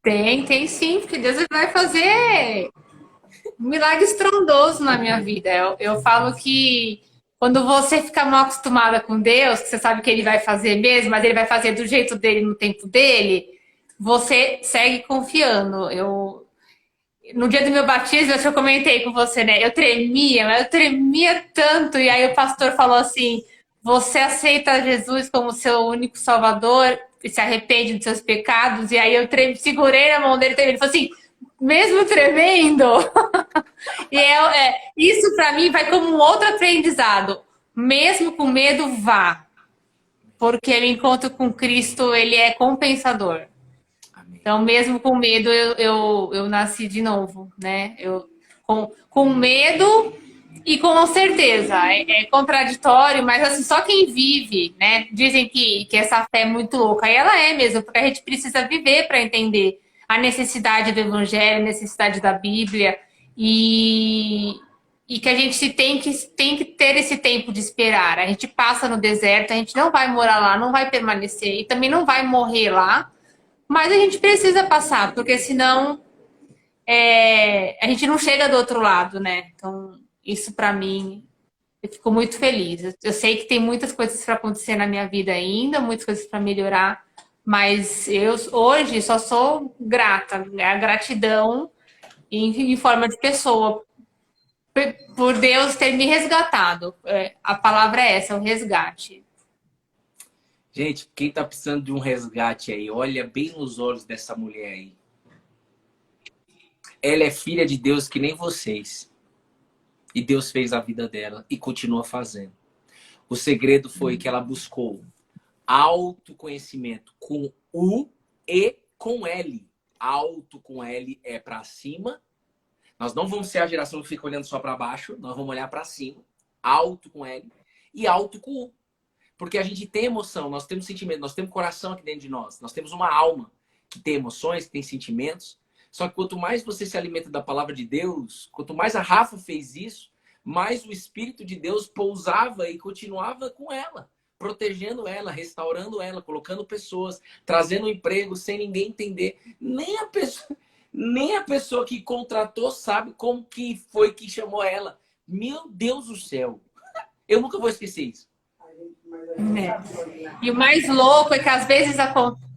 S2: Tem sim, porque Deus vai fazer um milagre estrondoso na minha vida. Eu falo que quando você fica mal acostumada com Deus, que você sabe que Ele vai fazer mesmo, mas Ele vai fazer do jeito dele, no tempo dele, você segue confiando. No dia do meu batismo, eu comentei com você, né? Eu tremia tanto. E aí o pastor falou assim: você aceita Jesus como seu único salvador e se arrepende dos seus pecados? E aí eu segurei na mão dele e ele falou assim: mesmo tremendo? E isso para mim vai como um outro aprendizado. Mesmo com medo, vá. Porque o encontro com Cristo, ele é compensador. Amém. Então, mesmo com medo, eu nasci de novo, né? Com medo e com certeza. É contraditório, mas assim, só quem vive, né? Dizem que essa fé é muito louca. E ela é mesmo, porque a gente precisa viver para entender a necessidade do Evangelho, a necessidade da Bíblia. E que a gente tem que ter esse tempo de esperar. A gente passa no deserto, a gente não vai morar lá, não vai permanecer e também não vai morrer lá, mas a gente precisa passar, porque senão a gente não chega do outro lado, né? Então, isso para mim, eu fico muito feliz. Eu sei que tem muitas coisas para acontecer na minha vida ainda, muitas coisas para melhorar, mas eu hoje só sou grata. A gratidão em forma de pessoa por Deus ter me resgatado. A palavra é essa, o resgate.
S1: Gente, quem tá precisando de um resgate aí, olha bem nos olhos dessa mulher aí. Ela é filha de Deus que nem vocês. E Deus fez a vida dela e continua fazendo. O segredo foi que ela buscou autoconhecimento com U e com L. Auto com L é para cima. Nós não vamos ser a geração que fica olhando só para baixo, nós vamos olhar para cima. Alto com L e alto com U. Porque a gente tem emoção, nós temos sentimento, nós temos coração aqui dentro de nós. Nós temos uma alma que tem emoções, que tem sentimentos. Só que quanto mais você se alimenta da palavra de Deus, quanto mais a Rafa fez isso, mais o Espírito de Deus pousava e continuava com ela, protegendo ela, restaurando ela, colocando pessoas, trazendo um emprego sem ninguém entender. Nem a pessoa que contratou sabe como que foi que chamou ela. Meu Deus do céu. Eu nunca vou esquecer isso.
S2: E o mais louco é que às vezes acontece.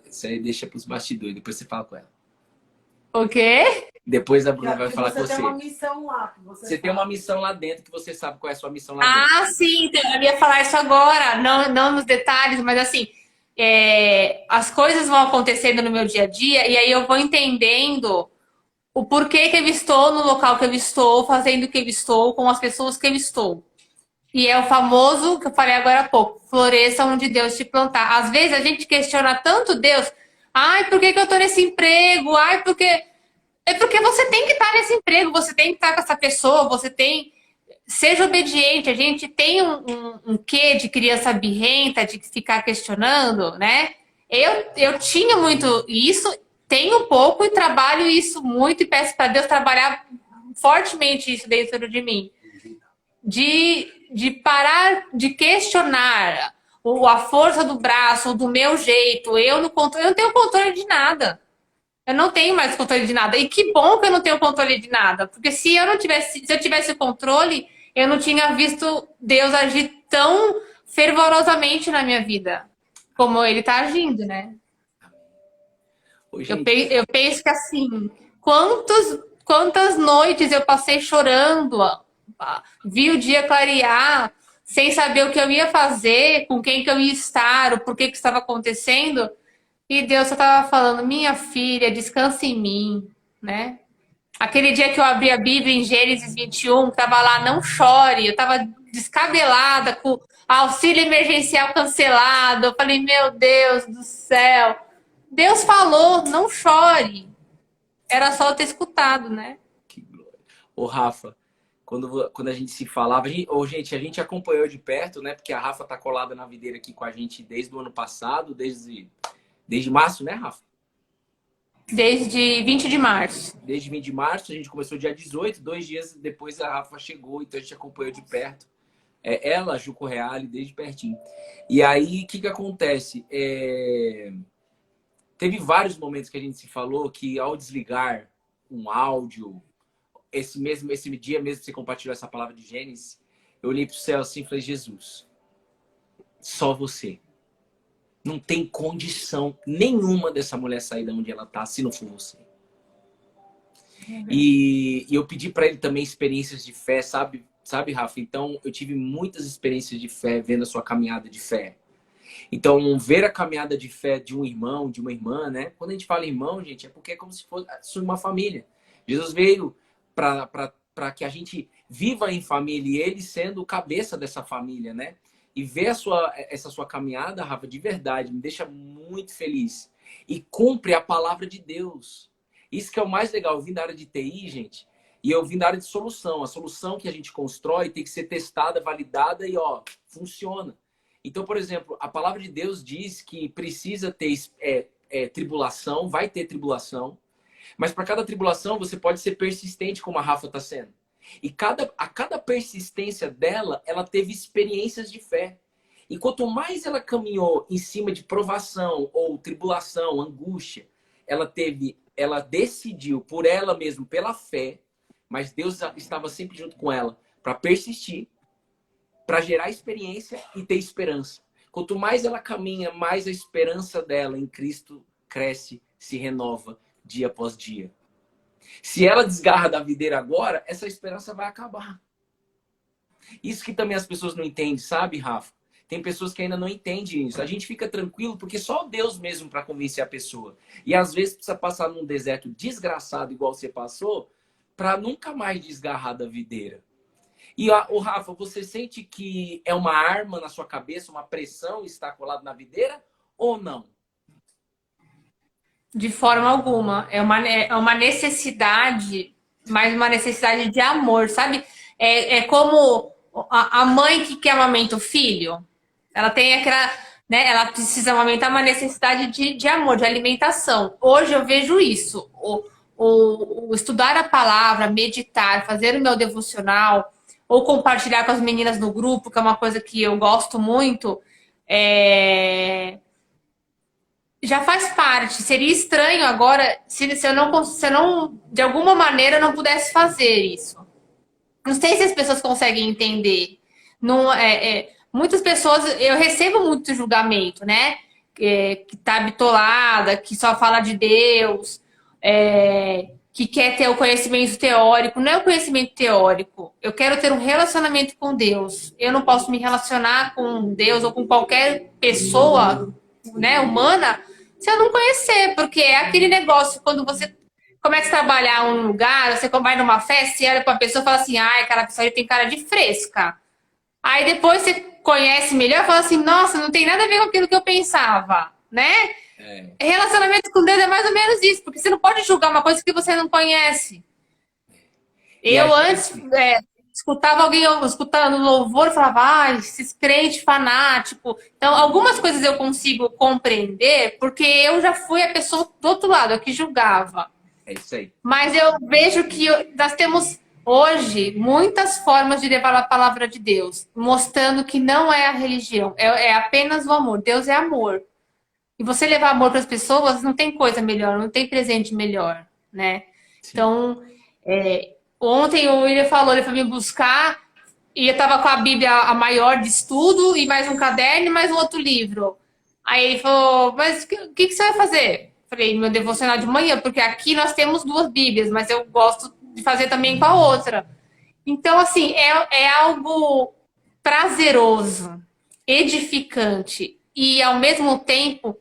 S1: Isso aí deixa para os bastidores, depois você fala com ela.
S2: O quê?
S1: Depois a Bruna vai falar com você.
S4: Você tem uma missão lá.
S1: Você tem uma missão lá dentro que você sabe qual é a sua missão lá dentro.
S2: Ah, sim, eu ia falar isso agora, não nos detalhes, mas assim, as coisas vão acontecendo no meu dia a dia e aí eu vou entendendo o porquê que eu estou no local que eu estou, fazendo o que eu estou, com as pessoas que eu estou. E é o famoso que eu falei agora há pouco, floresça onde Deus te plantar. Às vezes a gente questiona tanto Deus, ai, por que que eu tô nesse emprego? Ai, porque... É porque você tem que estar nesse emprego, você tem que estar com essa pessoa, você tem... Seja obediente, a gente tem um quê de criança birrenta, de ficar questionando, né? Eu tinha muito isso, tenho um pouco e trabalho isso muito e peço para Deus trabalhar fortemente isso dentro de mim. De parar de questionar a força do braço, do meu jeito, eu não tenho controle de nada. Eu não tenho mais controle de nada. E que bom que eu não tenho controle de nada. Porque se eu tivesse controle, eu não tinha visto Deus agir tão fervorosamente na minha vida. Como ele tá agindo, né? Eu penso que assim, quantas noites eu passei chorando, vi o dia clarear, sem saber o que eu ia fazer, com quem que eu ia estar, o porquê que estava acontecendo. E Deus só estava falando, minha filha, descansa em mim, né? Aquele dia que eu abri a Bíblia em Gênesis 21, estava lá, não chore, eu estava descabelada, com auxílio emergencial cancelado. Eu falei, meu Deus do céu. Deus falou, não chore. Era só eu ter escutado, né?
S1: Que glória. Ô, Rafa, quando a gente se falava, gente, a gente acompanhou de perto, né? Porque a Rafa tá colada na videira aqui com a gente desde o ano passado, desde março, né, Rafa?
S2: Desde 20 de março.
S1: Desde 20 de março, a gente começou dia 18, 2 dias depois a Rafa chegou, então a gente acompanhou de perto. Ela, a Juco Reale, desde pertinho. E aí, o que acontece? Teve vários momentos que a gente se falou que ao desligar um áudio, esse dia mesmo que você compartilhou essa palavra de Gênesis, eu olhei pro céu assim e falei, Jesus, só você. Não tem condição nenhuma dessa mulher sair de onde ela tá se não for você. E eu pedi para ele também experiências de fé, sabe, Rafa? Então, eu tive muitas experiências de fé vendo a sua caminhada de fé. Então, ver a caminhada de fé de um irmão, de uma irmã, né? Quando a gente fala irmão, gente, é porque é como se fosse uma família. Jesus veio para que a gente viva em família e ele sendo o cabeça dessa família, né? E ver essa sua caminhada, Rafa, de verdade, me deixa muito feliz. E cumpre a palavra de Deus. Isso que é o mais legal. Eu vim da área de TI, gente, e eu vim da área de solução. A solução que a gente constrói tem que ser testada, validada e, funciona. Então, por exemplo, a palavra de Deus diz que precisa ter tribulação, vai ter tribulação, mas para cada tribulação você pode ser persistente, como a Rafa está sendo. E a cada persistência dela, ela teve experiências de fé. E quanto mais ela caminhou em cima de provação ou tribulação, angústia, ela decidiu por ela mesma, pela fé, mas Deus estava sempre junto com ela para persistir, para gerar experiência e ter esperança. Quanto mais ela caminha, mais a esperança dela em Cristo cresce, se renova dia após dia. Se ela desgarra da videira agora, essa esperança vai acabar. Isso que também as pessoas não entendem, sabe, Rafa? Tem pessoas que ainda não entendem isso. A gente fica tranquilo porque só Deus mesmo para convencer a pessoa. E às vezes precisa passar num deserto desgraçado igual você passou para nunca mais desgarrar da videira. E o Rafa, você sente que é uma arma na sua cabeça, uma pressão estar colado na videira ou não?
S2: De forma alguma. É uma necessidade, mas uma necessidade de amor, sabe? É como a mãe que quer amamentar o filho. Ela tem aquela, né? Ela precisa amamentar uma necessidade de amor, de alimentação. Hoje eu vejo isso. O estudar a palavra, meditar, fazer o meu devocional, ou compartilhar com as meninas no grupo, que é uma coisa que eu gosto muito, já faz parte. Seria estranho agora se eu não, de alguma maneira, não pudesse fazer isso. Não sei se as pessoas conseguem entender. Não, muitas pessoas, eu recebo muito julgamento, né? Que tá bitolada, que só fala de Deus, que quer ter o conhecimento teórico. Não é o conhecimento teórico. Eu quero ter um relacionamento com Deus. Eu não posso me relacionar com Deus ou com qualquer pessoa, né, humana, se eu não conhecer, porque é aquele negócio, quando você começa a trabalhar em um lugar, você vai numa festa, você olha pra pessoa e fala assim, ai, aquela pessoa aí tem cara de fresca. Aí depois você conhece melhor e fala assim, nossa, não tem nada a ver com aquilo que eu pensava, né? Relacionamento com Deus é mais ou menos isso, porque você não pode julgar uma coisa que você não conhece. Eu antes escutava alguém escutando louvor e falava, ai, esses crentes fanáticos. Então, algumas coisas eu consigo compreender, porque eu já fui a pessoa do outro lado, a que julgava.
S1: É isso aí.
S2: Mas eu vejo que nós temos hoje muitas formas de levar a palavra de Deus, mostrando que não é a religião, é apenas o amor. Deus é amor. E você levar amor para as pessoas, não tem coisa melhor, não tem presente melhor, né? Sim. Então, ontem o William falou, ele foi me buscar e eu estava com a Bíblia a maior de estudo e mais um caderno e mais um outro livro. Aí ele falou, mas o que você vai fazer? Falei, meu devocional de manhã, porque aqui nós temos 2 Bíblias, mas eu gosto de fazer também com a outra. Então, assim, é algo prazeroso, edificante e, ao mesmo tempo,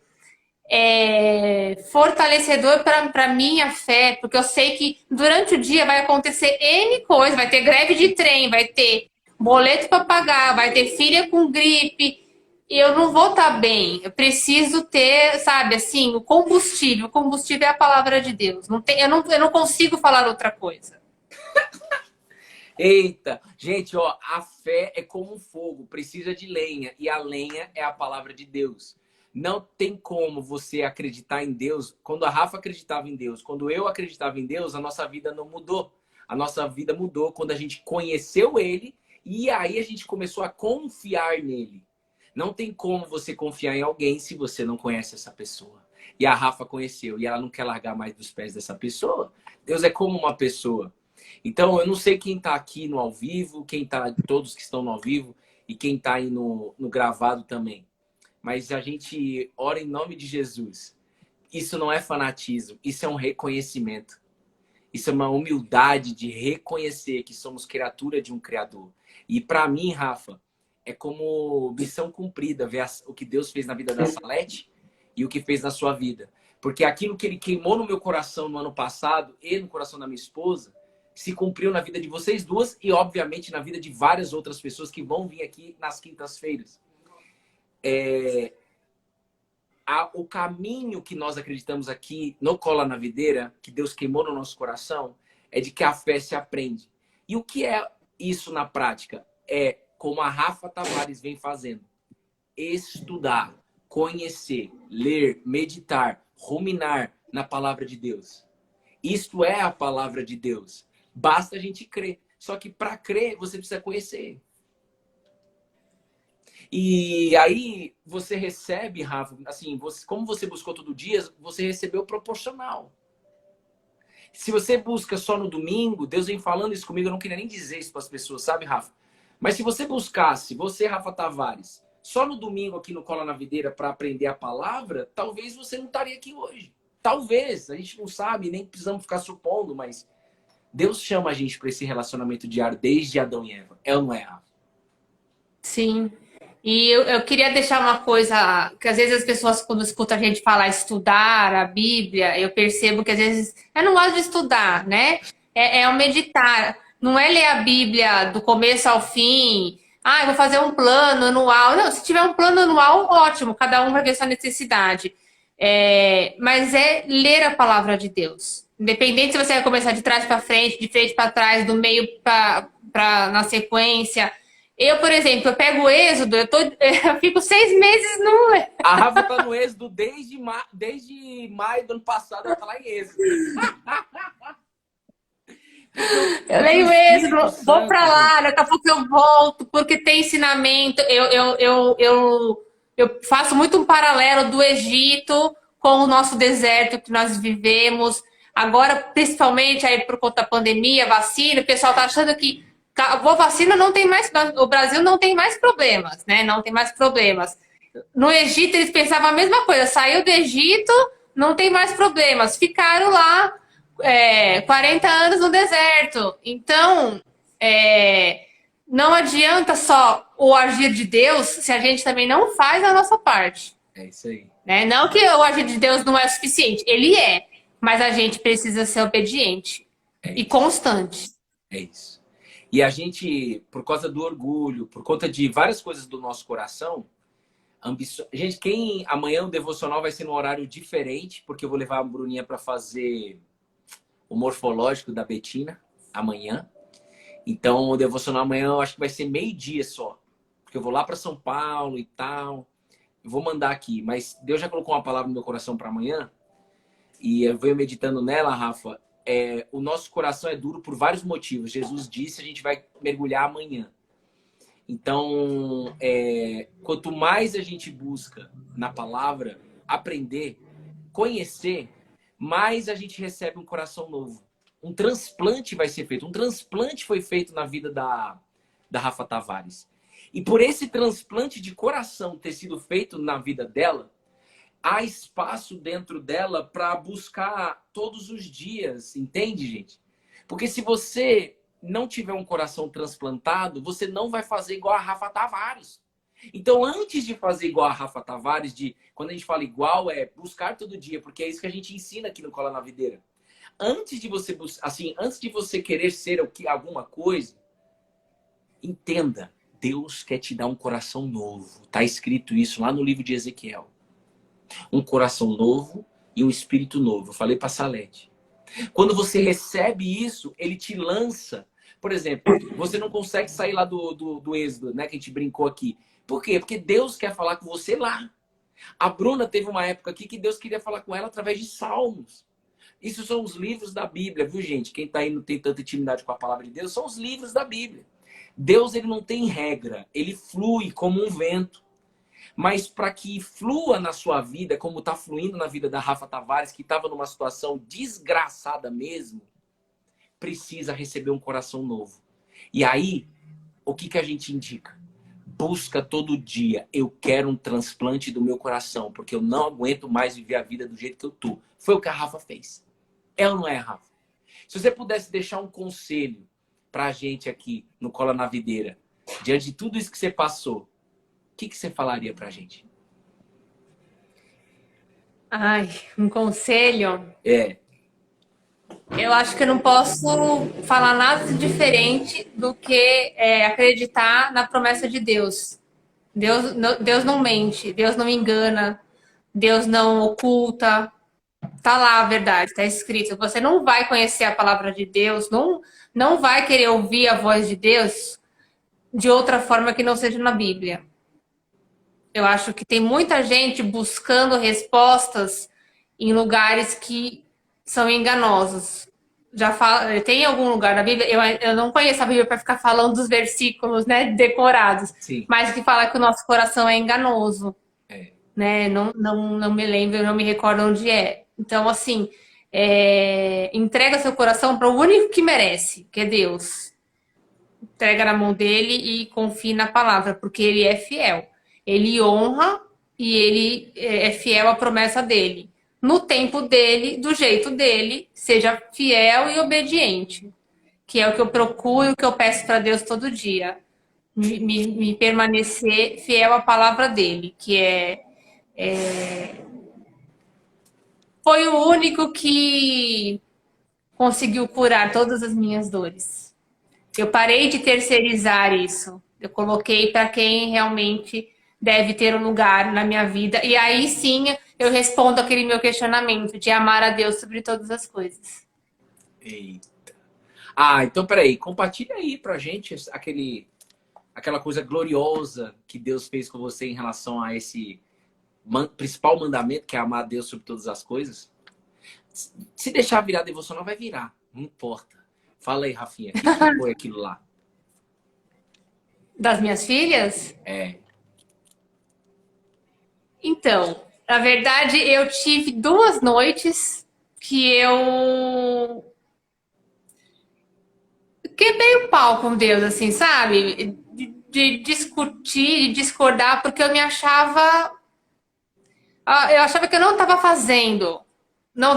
S2: fortalecedor para minha fé, porque eu sei que durante o dia vai acontecer N coisas, vai ter greve de trem, vai ter boleto para pagar, vai ter filha com gripe, e eu não vou estar bem. Eu preciso ter, sabe, assim, o combustível. O combustível é a palavra de Deus. Eu não consigo falar outra coisa.
S1: Eita, gente, ó, a fé é como um fogo, precisa de lenha, e a lenha é a palavra de Deus. Não tem como você acreditar em Deus. Quando a Rafa acreditava em Deus, quando eu acreditava em Deus, a nossa vida não mudou. A nossa vida mudou quando a gente conheceu Ele e aí a gente começou a confiar nele. Não tem como você confiar em alguém se você não conhece essa pessoa. E a Rafa conheceu e ela não quer largar mais dos pés dessa pessoa. Deus é como uma pessoa. Então, eu não sei quem está aqui no ao vivo, todos que estão no ao vivo e quem está aí no gravado também. Mas a gente ora em nome de Jesus. Isso não é fanatismo, isso é um reconhecimento. Isso é uma humildade de reconhecer que somos criatura de um Criador. E para mim, Rafa, é como missão cumprida ver o que Deus fez na vida da Salete e o que fez na sua vida. Porque aquilo que Ele queimou no meu coração no ano passado e no coração da minha esposa se cumpriu na vida de vocês duas e, obviamente, na vida de várias outras pessoas que vão vir aqui nas quintas-feiras. O caminho que nós acreditamos aqui no Cola na Videira, que Deus queimou no nosso coração, é de que a fé se aprende. E o que é isso na prática? É como a Rafa Tavares vem fazendo. Estudar, conhecer, ler, meditar, ruminar na palavra de Deus. Isto é a palavra de Deus. Basta a gente crer. Só que para crer, você precisa conhecer. E aí você recebe, Rafa, assim, como você buscou todo dia, você recebeu proporcional. Se você busca só no domingo, Deus vem falando isso comigo, eu não queria nem dizer isso para as pessoas, sabe, Rafa? Mas se você buscasse, você, Rafa Tavares, só no domingo aqui no Cola na Videira para aprender a palavra, talvez você não estaria aqui hoje. talvez, a gente não sabe, nem precisamos ficar supondo, mas Deus chama a gente para esse relacionamento diário desde Adão e Eva. É ou não é, Rafa?
S2: Sim. E eu queria deixar uma coisa, que às vezes as pessoas, quando escutam a gente falar estudar a Bíblia, eu percebo que às vezes eu não gosto de estudar, né? É o meditar. Não é ler a Bíblia do começo ao fim. Ah, eu vou fazer um plano anual. Não, se tiver um plano anual, ótimo, cada um vai ver sua necessidade. Mas é ler a palavra de Deus. Independente se você vai começar de trás para frente, de frente para trás, do meio para na sequência. Eu, por exemplo, eu pego o Êxodo, eu fico 6 meses no...
S1: A Rafa tá no Êxodo desde maio do ano passado, ela tá lá em Êxodo.
S2: Eu leio Êxodo, vou para lá, daqui a pouco eu volto, porque tem ensinamento. Eu faço muito um paralelo do Egito com o nosso deserto que nós vivemos. Agora, principalmente aí por conta da pandemia, vacina, o pessoal tá achando que acabou vacina, não tem mais, o Brasil não tem mais problemas, né? Não tem mais problemas. No Egito eles pensavam a mesma coisa, saiu do Egito, não tem mais problemas. Ficaram lá 40 anos no deserto. Então, não adianta só o agir de Deus se a gente também não faz a nossa parte.
S1: É isso aí.
S2: Né? Não que o agir de Deus não é suficiente, ele é, mas a gente precisa ser obediente e constante.
S1: É isso. E a gente, por causa do orgulho, por conta de várias coisas do nosso coração, Gente, amanhã o devocional vai ser num horário diferente, porque eu vou levar a Bruninha para fazer o morfológico da Betina amanhã. Então, o devocional amanhã eu acho que vai ser meio-dia só, porque eu vou lá para São Paulo e tal. Eu vou mandar aqui, mas Deus já colocou uma palavra no meu coração para amanhã e eu venho meditando nela, Rafa. O nosso coração é duro por vários motivos. Jesus disse, a gente vai mergulhar amanhã. Então, quanto mais a gente busca na palavra aprender, conhecer, mais a gente recebe um coração novo. Um transplante vai ser feito. Um transplante foi feito na vida da Rafa Tavares. E por esse transplante de coração ter sido feito na vida dela, há espaço dentro dela para buscar todos os dias, entende, gente? Porque se você não tiver um coração transplantado, você não vai fazer igual a Rafa Tavares. Então, antes de fazer igual a Rafa Tavares, quando a gente fala igual, é buscar todo dia, porque é isso que a gente ensina aqui no Cola na Videira. Antes de você querer ser alguma coisa, entenda, Deus quer te dar um coração novo. Está escrito isso lá no livro de Ezequiel. Um coração novo e um espírito novo. Eu falei para Salete. Quando você recebe isso, ele te lança. Por exemplo, você não consegue sair lá do Êxodo, né? Que a gente brincou aqui. Por quê? Porque Deus quer falar com você lá. A Bruna teve uma época aqui que Deus queria falar com ela através de salmos. Isso são os livros da Bíblia, viu, gente? Quem está aí não tem tanta intimidade com a palavra de Deus, são os livros da Bíblia. Deus, ele não tem regra, ele flui como um vento. Mas para que flua na sua vida, como está fluindo na vida da Rafa Tavares, que estava numa situação desgraçada mesmo, precisa receber um coração novo. E aí, o que a gente indica? Busca todo dia. Eu quero um transplante do meu coração, porque eu não aguento mais viver a vida do jeito que eu tô. Foi o que a Rafa fez. É ou não é, Rafa? Se você pudesse deixar um conselho pra gente aqui no Cola na Videira, diante de tudo isso que você passou, o que você falaria pra gente?
S2: Ai, um conselho? Eu acho que eu não posso falar nada diferente do que acreditar na promessa de Deus. Deus não mente, Deus não engana, Deus não oculta. Tá lá a verdade, tá escrito. Você não vai conhecer a palavra de Deus, não vai querer ouvir a voz de Deus de outra forma que não seja na Bíblia. Eu acho que tem muita gente buscando respostas em lugares que são enganosos. Tem algum lugar na Bíblia, eu não conheço a Bíblia para ficar falando dos versículos, né, decorados,
S1: Sim.
S2: Mas que fala que o nosso coração é enganoso. Né? Não me lembro, eu não me recordo onde é. Então, assim, entrega seu coração para o único que merece, que é Deus. Entrega na mão dele e confie na palavra, porque ele é fiel. Ele honra e ele é fiel à promessa dele. no tempo dele, do jeito dele, seja fiel e obediente, que é o que eu procuro, o que eu peço para Deus todo dia. Me permanecer fiel à palavra dele, que foi o único que conseguiu curar todas as minhas dores. Eu parei de terceirizar isso. Eu coloquei para quem realmente deve ter um lugar na minha vida. E aí sim eu respondo aquele meu questionamento de amar a Deus sobre todas as coisas.
S1: Eita. Ah, então peraí, compartilha aí pra gente aquela coisa gloriosa que Deus fez com você em relação a esse principal mandamento, que é amar a Deus sobre todas as coisas. Se deixar virar devocional, vai virar. Não importa. Fala aí, Rafinha. O que foi aquilo lá?
S2: Das minhas filhas?
S1: É.
S2: Então, na verdade, eu tive 2 noites que eu quebrei o pau com Deus, assim, sabe? De discutir, de discordar, porque eu me achava. Eu achava que eu não estava fazendo. Não,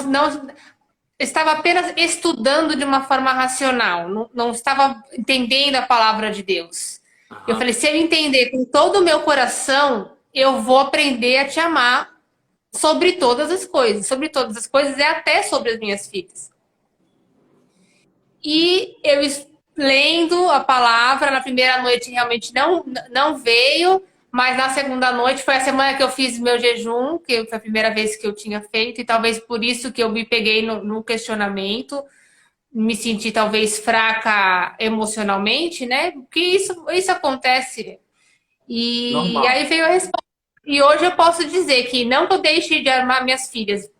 S2: estava apenas estudando de uma forma racional. Não estava entendendo a palavra de Deus. Eu falei, se eu entender com todo o meu coração, eu vou aprender a te amar sobre todas as coisas. Sobre todas as coisas e até sobre as minhas filhas. E eu lendo a palavra, na primeira noite realmente não veio, mas na segunda noite foi a semana que eu fiz meu jejum, que foi a primeira vez que eu tinha feito, e talvez por isso que eu me peguei no questionamento, me senti talvez fraca emocionalmente, né? Porque isso acontece. E
S1: Normal.
S2: aí veio a resposta. E hoje eu posso dizer que não que eu deixe de amar minhas filhas.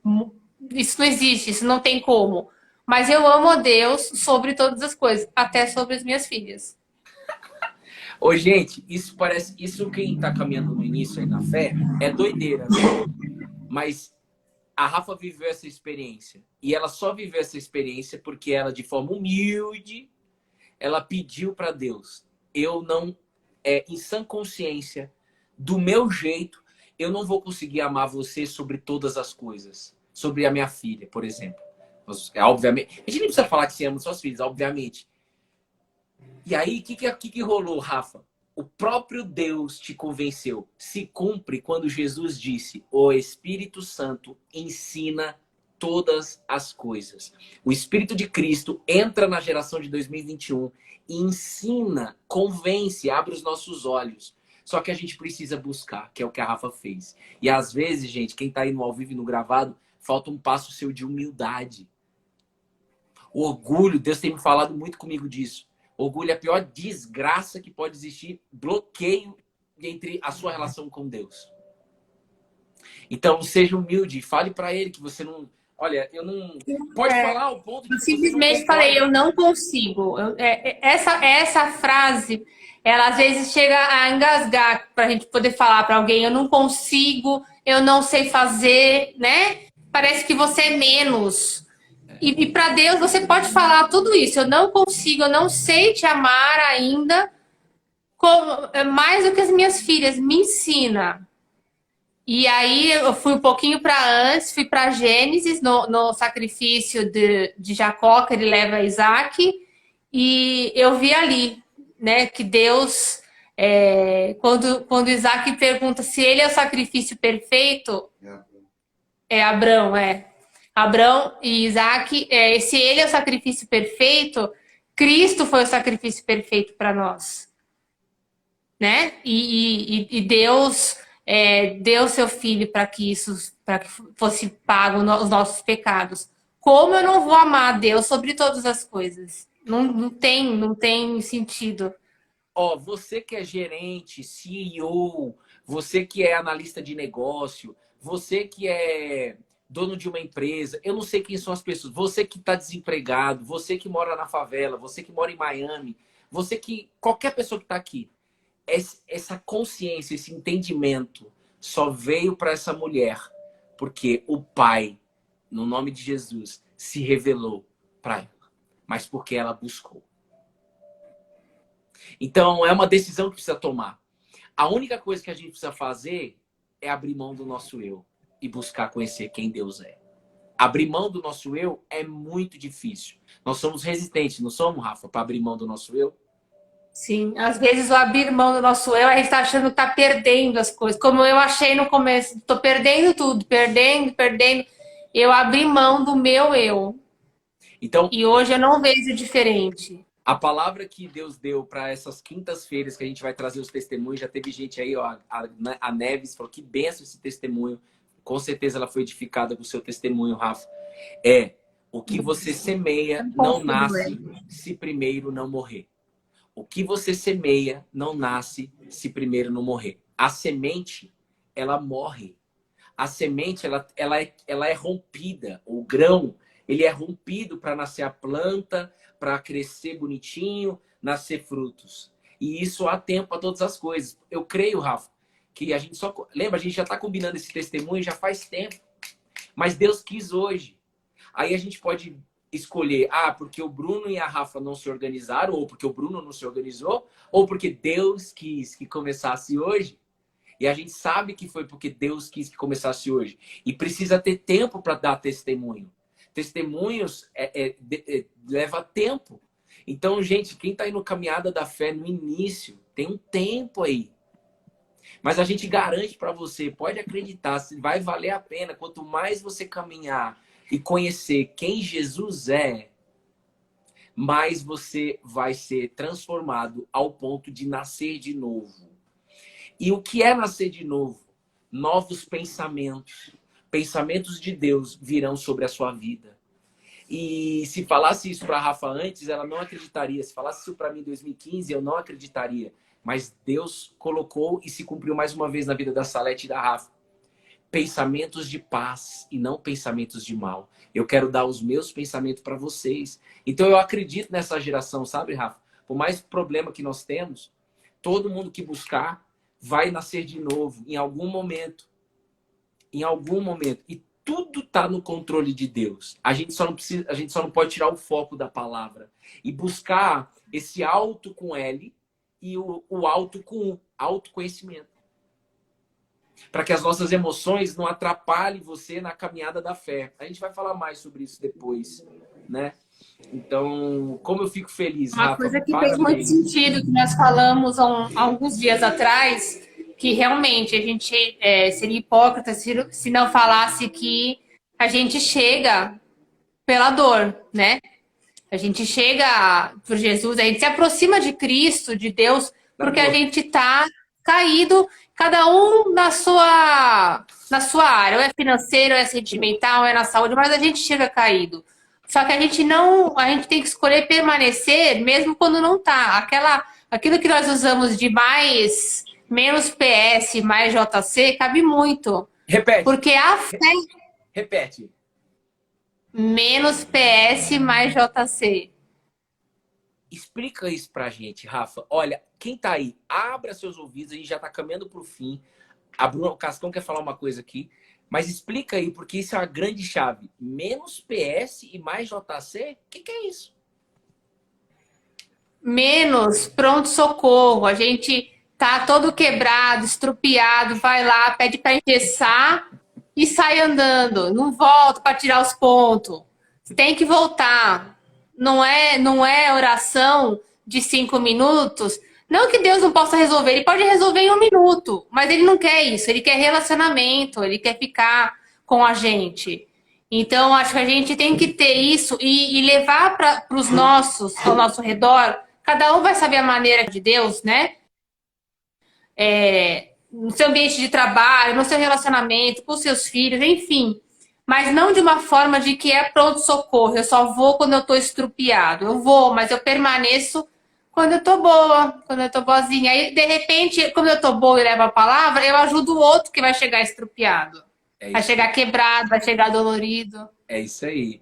S2: Isso não existe, isso não tem como. Mas eu amo a Deus sobre todas as coisas, até sobre as minhas filhas.
S1: Ô, gente, isso parece. Isso quem tá caminhando no início aí na fé é doideira, né? Mas a Rafa viveu essa experiência. E ela só viveu essa experiência porque ela, de forma humilde, ela pediu para Deus. Eu não, em sã consciência, do meu jeito, eu não vou conseguir amar você sobre todas as coisas. Sobre a minha filha, por exemplo. Obviamente, a gente nem precisa falar que você ama suas filhas, obviamente. E aí, o que rolou, Rafa? O próprio Deus te convenceu. Se cumpre quando Jesus disse: o Espírito Santo ensina todas as coisas. O Espírito de Cristo entra na geração de 2021 e ensina, convence, abre os nossos olhos. Só que a gente precisa buscar, que é o que a Rafa fez. E às vezes, gente, quem tá aí no ao vivo e no gravado, falta um passo seu de humildade. O orgulho, Deus tem me falado muito comigo disso. Orgulho é a pior desgraça que pode existir, bloqueio entre a sua relação com Deus. Então, seja humilde, fale para ele que você não... Olha, eu não... Pode falar o ponto de que
S2: simplesmente falei, eu não consigo. Essa frase, ela às vezes chega a engasgar para a gente poder falar para alguém, eu não consigo, eu não sei fazer, né? Parece que você é menos. E para Deus você pode falar tudo isso. Eu não consigo, eu não sei te amar ainda mais do que as minhas filhas. Me ensina. E aí eu fui um pouquinho para antes, fui para Gênesis, no sacrifício de Jacó, que ele leva Isaac. E eu vi ali, né, que Deus, quando Isaac pergunta se ele é o sacrifício perfeito, é Abrão, Abrão e Isaac, se ele é o sacrifício perfeito, Cristo foi o sacrifício perfeito para nós, né? E Deus deu seu filho para que fosse pago os nossos pecados. Como eu não vou amar a Deus sobre todas as coisas? Não tem sentido.
S1: Você que é gerente, CEO, você que é analista de negócio, você que é dono de uma empresa, eu não sei quem são as pessoas, você que está desempregado, você que mora na favela, você que mora em Miami, qualquer pessoa que está aqui, essa consciência, esse entendimento só veio para essa mulher porque o Pai, no nome de Jesus, se revelou para ela, mas porque ela buscou. Então, é uma decisão que precisa tomar. A única coisa que a gente precisa fazer é abrir mão do nosso eu. e buscar conhecer quem Deus é. Abrir mão do nosso eu é muito difícil. Nós somos resistentes, não somos, Rafa, para abrir mão do nosso eu?
S2: Sim, às vezes o abrir mão do nosso eu, a gente tá achando que tá perdendo as coisas. Como eu achei no começo, tô perdendo tudo, perdendo. Eu abri mão do meu eu.
S1: Então,
S2: E hoje eu não vejo diferente.
S1: a palavra que Deus deu para essas quintas-feiras que a gente vai trazer os testemunhos, já teve gente aí, ó, a Neves falou que benção esse testemunho. Com certeza ela foi edificada com o seu testemunho, Rafa. O que você semeia não nasce se primeiro não morrer. O que você semeia não nasce se primeiro não morrer. A semente, ela morre. A semente, ela é rompida. O grão, ele é rompido para nascer a planta, para crescer bonitinho, nascer frutos. E isso há tempo para todas as coisas. Eu creio, Rafa, que a gente só... Lembra, a gente já está combinando esse testemunho já faz tempo. Mas Deus quis hoje. Aí a gente pode escolher, porque o Bruno e a Rafa não se organizaram, ou porque o Bruno não se organizou, ou porque Deus quis que começasse hoje. E a gente sabe que foi porque Deus quis que começasse hoje. E precisa ter tempo para dar testemunho. Testemunhos leva tempo. Então, gente, quem está indo caminhada da fé no início, tem um tempo aí. Mas a gente garante para você, pode acreditar, vai valer a pena. Quanto mais você caminhar e conhecer quem Jesus é, mais você vai ser transformado ao ponto de nascer de novo. E o que é nascer de novo? Novos pensamentos. Pensamentos de Deus virão sobre a sua vida. E se falasse isso para a Rafa antes, ela não acreditaria. Se falasse isso para mim em 2015, eu não acreditaria. Mas Deus colocou e se cumpriu mais uma vez na vida da Salete e da Rafa. Pensamentos de paz e não pensamentos de mal. Eu quero dar os meus pensamentos para vocês. Então eu acredito nessa geração, sabe, Rafa? Por mais problema que nós temos, todo mundo que buscar vai nascer de novo em algum momento. Em algum momento. E tudo está no controle de Deus. A gente só não pode tirar o foco da palavra e buscar esse alto com L e o alto com U, autoconhecimento. Para que as nossas emoções não atrapalhem você na caminhada da fé. A gente vai falar mais sobre isso depois, né? Então, como eu fico feliz,
S2: Uma
S1: Rafa,
S2: coisa que
S1: parabéns.
S2: fez muito sentido, que nós falamos há alguns dias atrás, que realmente a gente seria hipócrita se não falasse que a gente chega pela dor, né? A gente chega por Jesus, a gente se aproxima de Cristo, de Deus, porque a gente está caído, cada um na sua área, ou é financeiro, ou é sentimental, ou é na saúde, mas a gente chega caído. Só que a gente tem que escolher permanecer mesmo quando não tá. Aquilo que nós usamos de menos PS, mais JC, cabe muito.
S1: Repete.
S2: Porque a fé...
S1: Repete.
S2: Menos PS, mais JC.
S1: Explica isso pra gente, Rafa. Olha, quem tá aí, abra seus ouvidos, a gente já tá caminhando pro fim. A Bruna Cascão quer falar uma coisa aqui, mas explica aí, porque isso é uma grande chave. Menos PS e mais JC? O que é isso?
S2: Menos pronto-socorro. A gente tá todo quebrado, estrupiado, vai lá, pede para engessar e sai andando. Não volta para tirar os pontos. Tem que voltar. Não é oração de 5 minutos. Não que Deus não possa resolver, ele pode resolver em 1 minuto, mas ele não quer isso, ele quer relacionamento, ele quer ficar com a gente. Então, acho que a gente tem que ter isso e levar para os nossos, ao nosso redor. Cada um vai saber a maneira de Deus, né? No seu ambiente de trabalho, no seu relacionamento, com os seus filhos, enfim. Mas não de uma forma de que é pronto-socorro. Eu só vou quando eu estou estrupiado. Eu vou, mas eu permaneço quando eu tô boa, quando eu tô boazinha. Aí, de repente, quando eu tô boa e levo a palavra, eu ajudo o outro que vai chegar estrupiado. Vai chegar quebrado, vai chegar dolorido.
S1: É isso aí.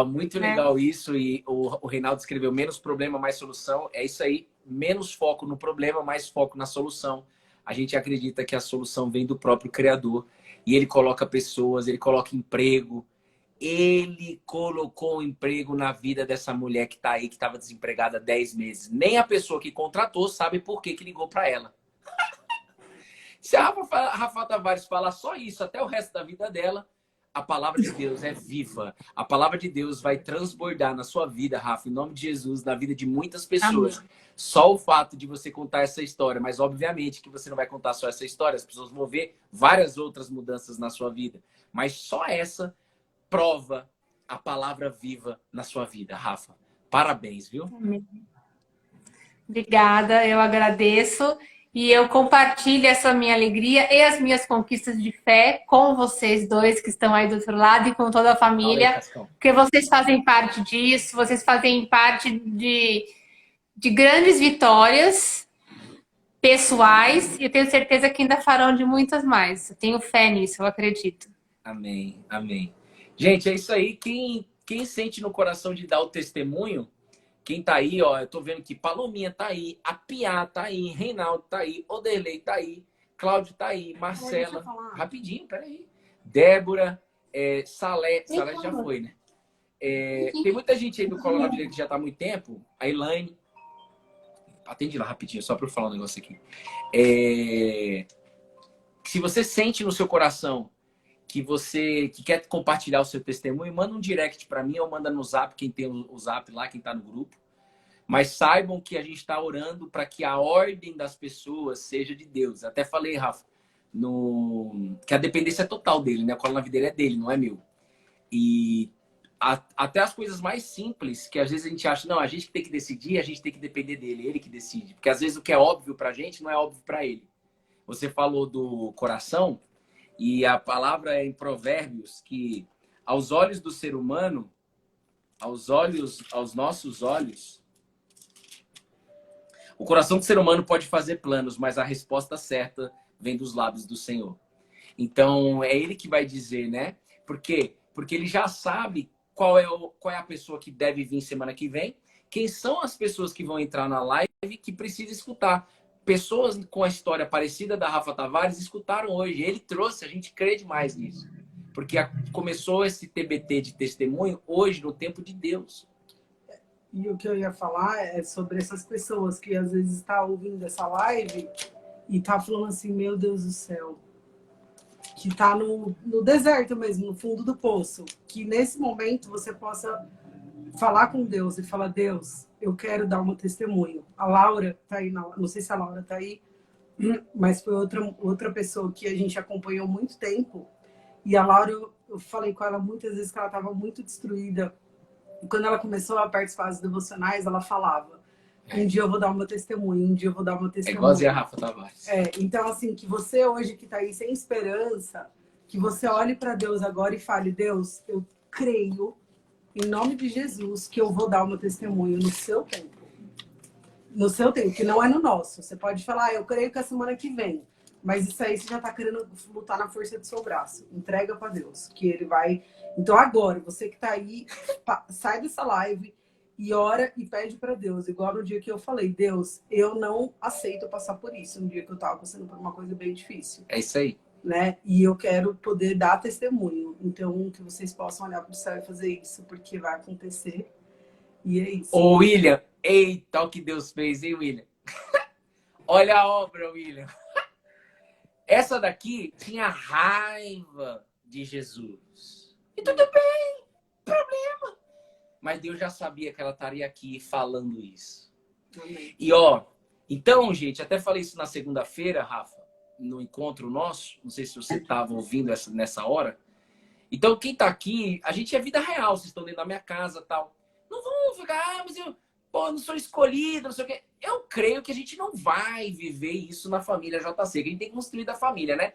S1: Muito legal isso. E o Reinaldo escreveu menos problema, mais solução. É isso aí. Menos foco no problema, mais foco na solução. A gente acredita que a solução vem do próprio Criador. E ele coloca pessoas, ele coloca emprego. Ele colocou um emprego na vida dessa mulher que tá aí, que estava desempregada há 10 meses. Nem a pessoa que contratou sabe por que ligou para ela. Se a Rafa Tavares falar só isso até o resto da vida dela, a palavra de Deus é viva. A palavra de Deus vai transbordar na sua vida, Rafa, em nome de Jesus, na vida de muitas pessoas.
S2: Amém.
S1: Só o fato de você contar essa história, mas obviamente que você não vai contar só essa história, as pessoas vão ver várias outras mudanças na sua vida. Mas só essa prova a palavra viva na sua vida, Rafa. Parabéns, viu?
S2: Amém. Obrigada, eu agradeço. E eu compartilho essa minha alegria e as minhas conquistas de fé com vocês dois que estão aí do outro lado e com toda a família, porque vocês fazem parte disso, vocês fazem parte de grandes vitórias pessoais e eu tenho certeza que ainda farão de muitas mais. Eu tenho fé nisso, eu acredito.
S1: Amém, amém. Gente, é isso aí. Quem sente no coração de dar o testemunho, quem tá aí, ó, eu tô vendo que Palominha tá aí, a Piá tá aí, Reinaldo tá aí, Oderley tá aí, Cláudio tá aí, Marcela, rapidinho, peraí. Débora, Salé já foi, né? Tem muita gente aí do Colo na Vida que já tá há muito tempo, a Elaine. Atende lá rapidinho, só para eu falar um negócio aqui. Se você sente no seu coração que quer compartilhar o seu testemunho, manda um direct para mim ou manda no Zap, quem tem o Zap lá, quem tá no grupo. Mas saibam que a gente está orando para que a ordem das pessoas seja de Deus. Até falei, Rafa, que a dependência é total dele, né? A Cola na Videira é dele, não é meu. E até as coisas mais simples, que às vezes a gente acha, não, a gente tem que decidir, a gente tem que depender dele, ele que decide. Porque às vezes o que é óbvio pra gente não é óbvio para ele. Você falou do coração, e a palavra é em Provérbios que aos olhos do ser humano, aos nossos olhos, o coração do ser humano pode fazer planos, mas a resposta certa vem dos lábios do Senhor. Então, é ele que vai dizer, né? Por quê? Porque ele já sabe qual é a pessoa que deve vir semana que vem, quem são as pessoas que vão entrar na live que precisa escutar. Pessoas com a história parecida da Rafa Tavares escutaram hoje. Ele trouxe, a gente crê demais nisso. Porque começou esse TBT de testemunho hoje, no tempo de Deus.
S4: E o que eu ia falar é sobre essas pessoas que às vezes estão ouvindo essa live e tá falando assim, meu Deus do céu, que tá no deserto mesmo, no fundo do poço. Que nesse momento você possa falar com Deus e falar, Deus, eu quero dar um testemunho. A Laura tá aí, não sei se a Laura tá aí, mas foi outra pessoa que a gente acompanhou há muito tempo. E a Laura, eu falei com ela muitas vezes que ela estava muito destruída. E quando ela começou a participar das devocionais, ela falava, um dia eu vou dar uma testemunho, um dia eu vou dar uma testemunho.
S1: É igualzinho a Rafa Tavares.
S4: Então, assim, que você hoje que tá aí sem esperança, que você olhe para Deus agora e fale, Deus, eu creio, em nome de Jesus, que eu vou dar uma testemunho no seu tempo. No seu tempo, que não é no nosso. Você pode falar, eu creio que é a semana que vem. Mas isso aí você já tá querendo lutar na força do seu braço. Entrega para Deus, que ele vai... Então agora, você que tá aí, sai dessa live e ora e pede para Deus. Igual no dia que eu falei, Deus, eu não aceito passar por isso. No dia que eu tava passando por uma coisa bem difícil.
S1: É isso aí.
S4: Né? E eu quero poder dar testemunho. Então, que vocês possam olhar para o céu e fazer isso, porque vai acontecer. E é isso.
S1: Ô, William, eita, o que Deus fez, hein, William? Olha a obra, William. Essa daqui tinha raiva de Jesus. E tudo bem, problema. Mas Deus já sabia que ela estaria aqui falando isso.
S4: Amém.
S1: E ó, então, gente, até falei isso na segunda-feira, Rafa, no encontro nosso. Não sei se você estava ouvindo nessa hora. Então, quem tá aqui, a gente é vida real. Vocês estão dentro da minha casa e tal. Não vão ficar, mas eu não sou escolhido, não sei o quê. Eu creio que a gente não vai viver isso na família JC, que a gente tem que construir da família, né?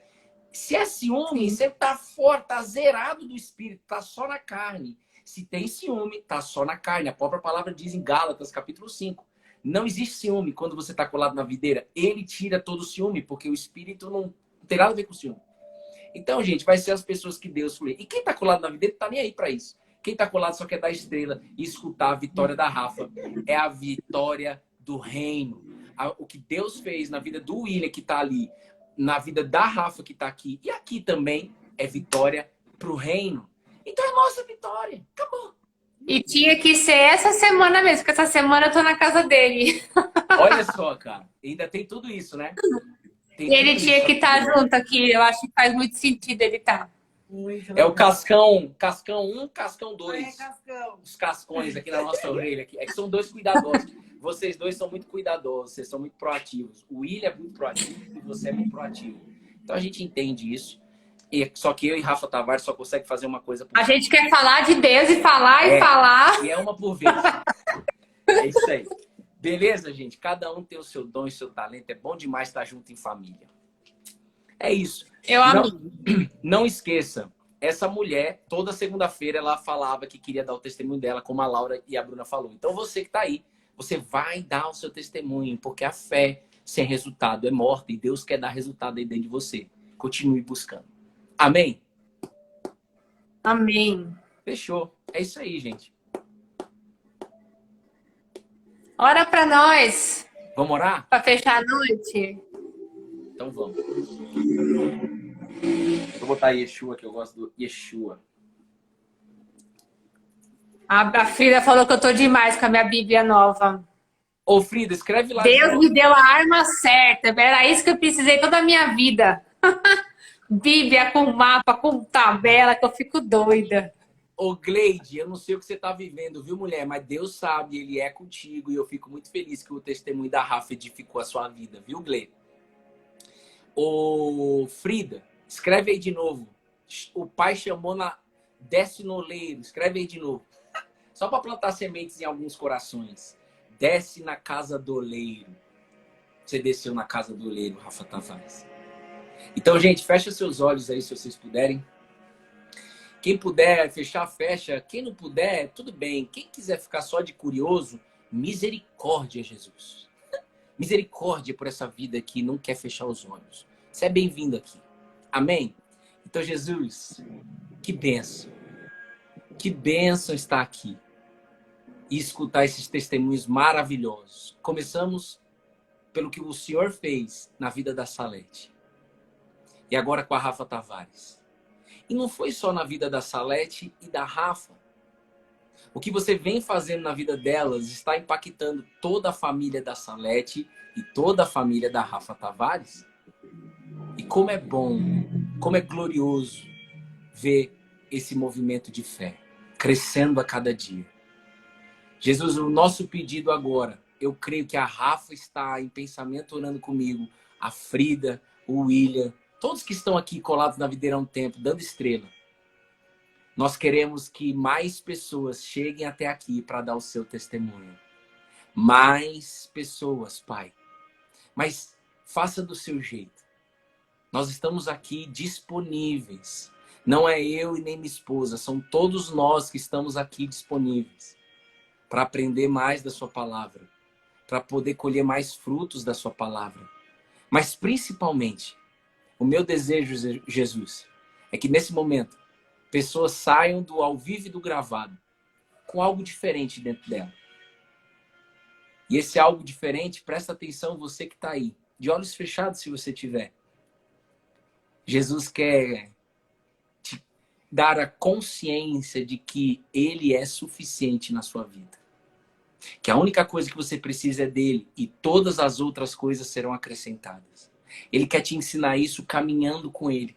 S1: Se é ciúme, você tá fora, tá zerado do espírito, tá só na carne. Se tem ciúme, tá só na carne. A própria palavra diz em Gálatas, capítulo 5. Não existe ciúme quando você tá colado na videira. Ele tira todo o ciúme, porque o espírito não tem nada a ver com ciúme. Então, gente, vai ser as pessoas que Deus falou. E quem tá colado na videira tá nem aí pra isso. Quem tá colado só quer dar estrela e escutar a vitória da Rafa. É a vitória do reino. O que Deus fez na vida do William, que tá ali, na vida da Rafa, que tá aqui, e aqui também, é vitória pro reino. Então é nossa vitória. Acabou.
S2: E tinha que ser essa semana mesmo, porque essa semana eu tô na casa dele.
S1: Olha só, cara. Ainda tem tudo isso, né? Tem
S2: E ele
S1: tudo
S2: tinha
S1: isso
S2: que
S1: aqui,
S2: estar
S1: ó.
S2: junto aqui. Eu acho que faz muito sentido ele estar.
S4: Muito
S1: É o
S4: legal.
S1: Cascão 1, Cascão
S4: É,
S1: 2.
S4: Cascão.
S1: Os cascões aqui na nossa orelha. Aqui. É que são dois cuidadosos. Vocês dois são muito cuidadosos, vocês são muito proativos. O William é muito proativo e você é muito proativo. Então a gente entende isso. E, só que eu e Rafa Tavares só conseguem fazer uma coisa por
S2: A
S1: vez.
S2: gente quer falar de Deus e falar e
S1: É,
S2: falar.
S1: e é uma por vez. É isso aí. Beleza, gente? Cada um tem o seu dom e o seu talento. É bom demais estar junto em família. É isso.
S2: Eu amei.
S1: Não esqueça, essa mulher, toda segunda-feira, ela falava que queria dar o testemunho dela, como a Laura e a Bruna falou. Então você que está aí, você vai dar o seu testemunho, porque a fé sem resultado é morta e Deus quer dar resultado aí dentro de você. Continue buscando. Amém?
S2: Amém.
S1: Fechou. É isso aí, gente.
S2: Ora pra nós,
S1: Vamos orar?
S2: pra fechar a noite.
S1: Então vamos. Vou botar Yeshua, que eu gosto do Yeshua.
S2: A Frida falou que eu tô demais com a minha Bíblia nova.
S1: Ô, Frida, escreve lá.
S2: Deus me deu a arma certa. Era isso que eu precisei toda a minha vida. Bíblia com mapa, com tabela, que eu fico doida.
S1: Ô, Gleide, eu não sei o que você tá vivendo, viu, mulher? Mas Deus sabe, Ele é contigo. E eu fico muito feliz que o testemunho da Rafa edificou a sua vida, viu, Gleide? Ô, Frida, escreve aí de novo. O pai chamou na... Desce no oleiro. Escreve aí de novo. Só para plantar sementes em alguns corações. Desce na casa do oleiro. Você desceu na casa do oleiro, Rafa Tavares. Então, gente, fecha seus olhos aí, se vocês puderem. Quem puder fechar, fecha. Quem não puder, tudo bem. Quem quiser ficar só de curioso, misericórdia, Jesus. Misericórdia por essa vida que não quer fechar os olhos. Você é bem-vindo aqui. Amém? Então, Jesus, que bênção. Que bênção estar aqui e escutar esses testemunhos maravilhosos. Começamos pelo que o Senhor fez na vida da Salete. E agora com a Rafa Tavares. E não foi só na vida da Salete e da Rafa. O que você vem fazendo na vida delas está impactando toda a família da Salete e toda a família da Rafa Tavares. E como é bom, como é glorioso ver esse movimento de fé crescendo a cada dia. Jesus, o nosso pedido agora, eu creio que a Rafa está em pensamento orando comigo, a Frida, o William, todos que estão aqui colados na videira há um tempo, dando estrela. Nós queremos que mais pessoas cheguem até aqui para dar o seu testemunho. Mais pessoas, Pai. Mas faça do seu jeito. Nós estamos aqui disponíveis. Não é eu e nem minha esposa, são todos nós que estamos aqui disponíveis para aprender mais da sua palavra, para poder colher mais frutos da sua palavra. Mas principalmente, o meu desejo, Jesus, é que nesse momento, pessoas saiam do ao vivo e do gravado com algo diferente dentro dela. E esse algo diferente, presta atenção você que está aí, de olhos fechados se você tiver. Jesus quer te dar a consciência de que Ele é suficiente na sua vida. Que a única coisa que você precisa é dele e todas as outras coisas serão acrescentadas. Ele quer te ensinar isso caminhando com ele.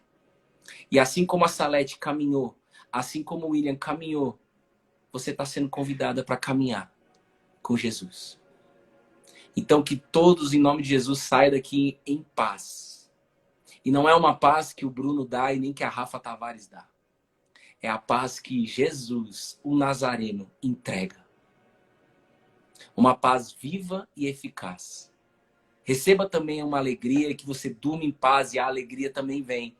S1: E assim como a Salete caminhou, assim como o William caminhou, você está sendo convidada para caminhar com Jesus. Então que todos, em nome de Jesus, saiam daqui em paz. E não é uma paz que o Bruno dá e nem que a Rafa Tavares dá. É a paz que Jesus, o Nazareno, entrega. Uma paz viva e eficaz. Receba também uma alegria que você durma em paz e a alegria também vem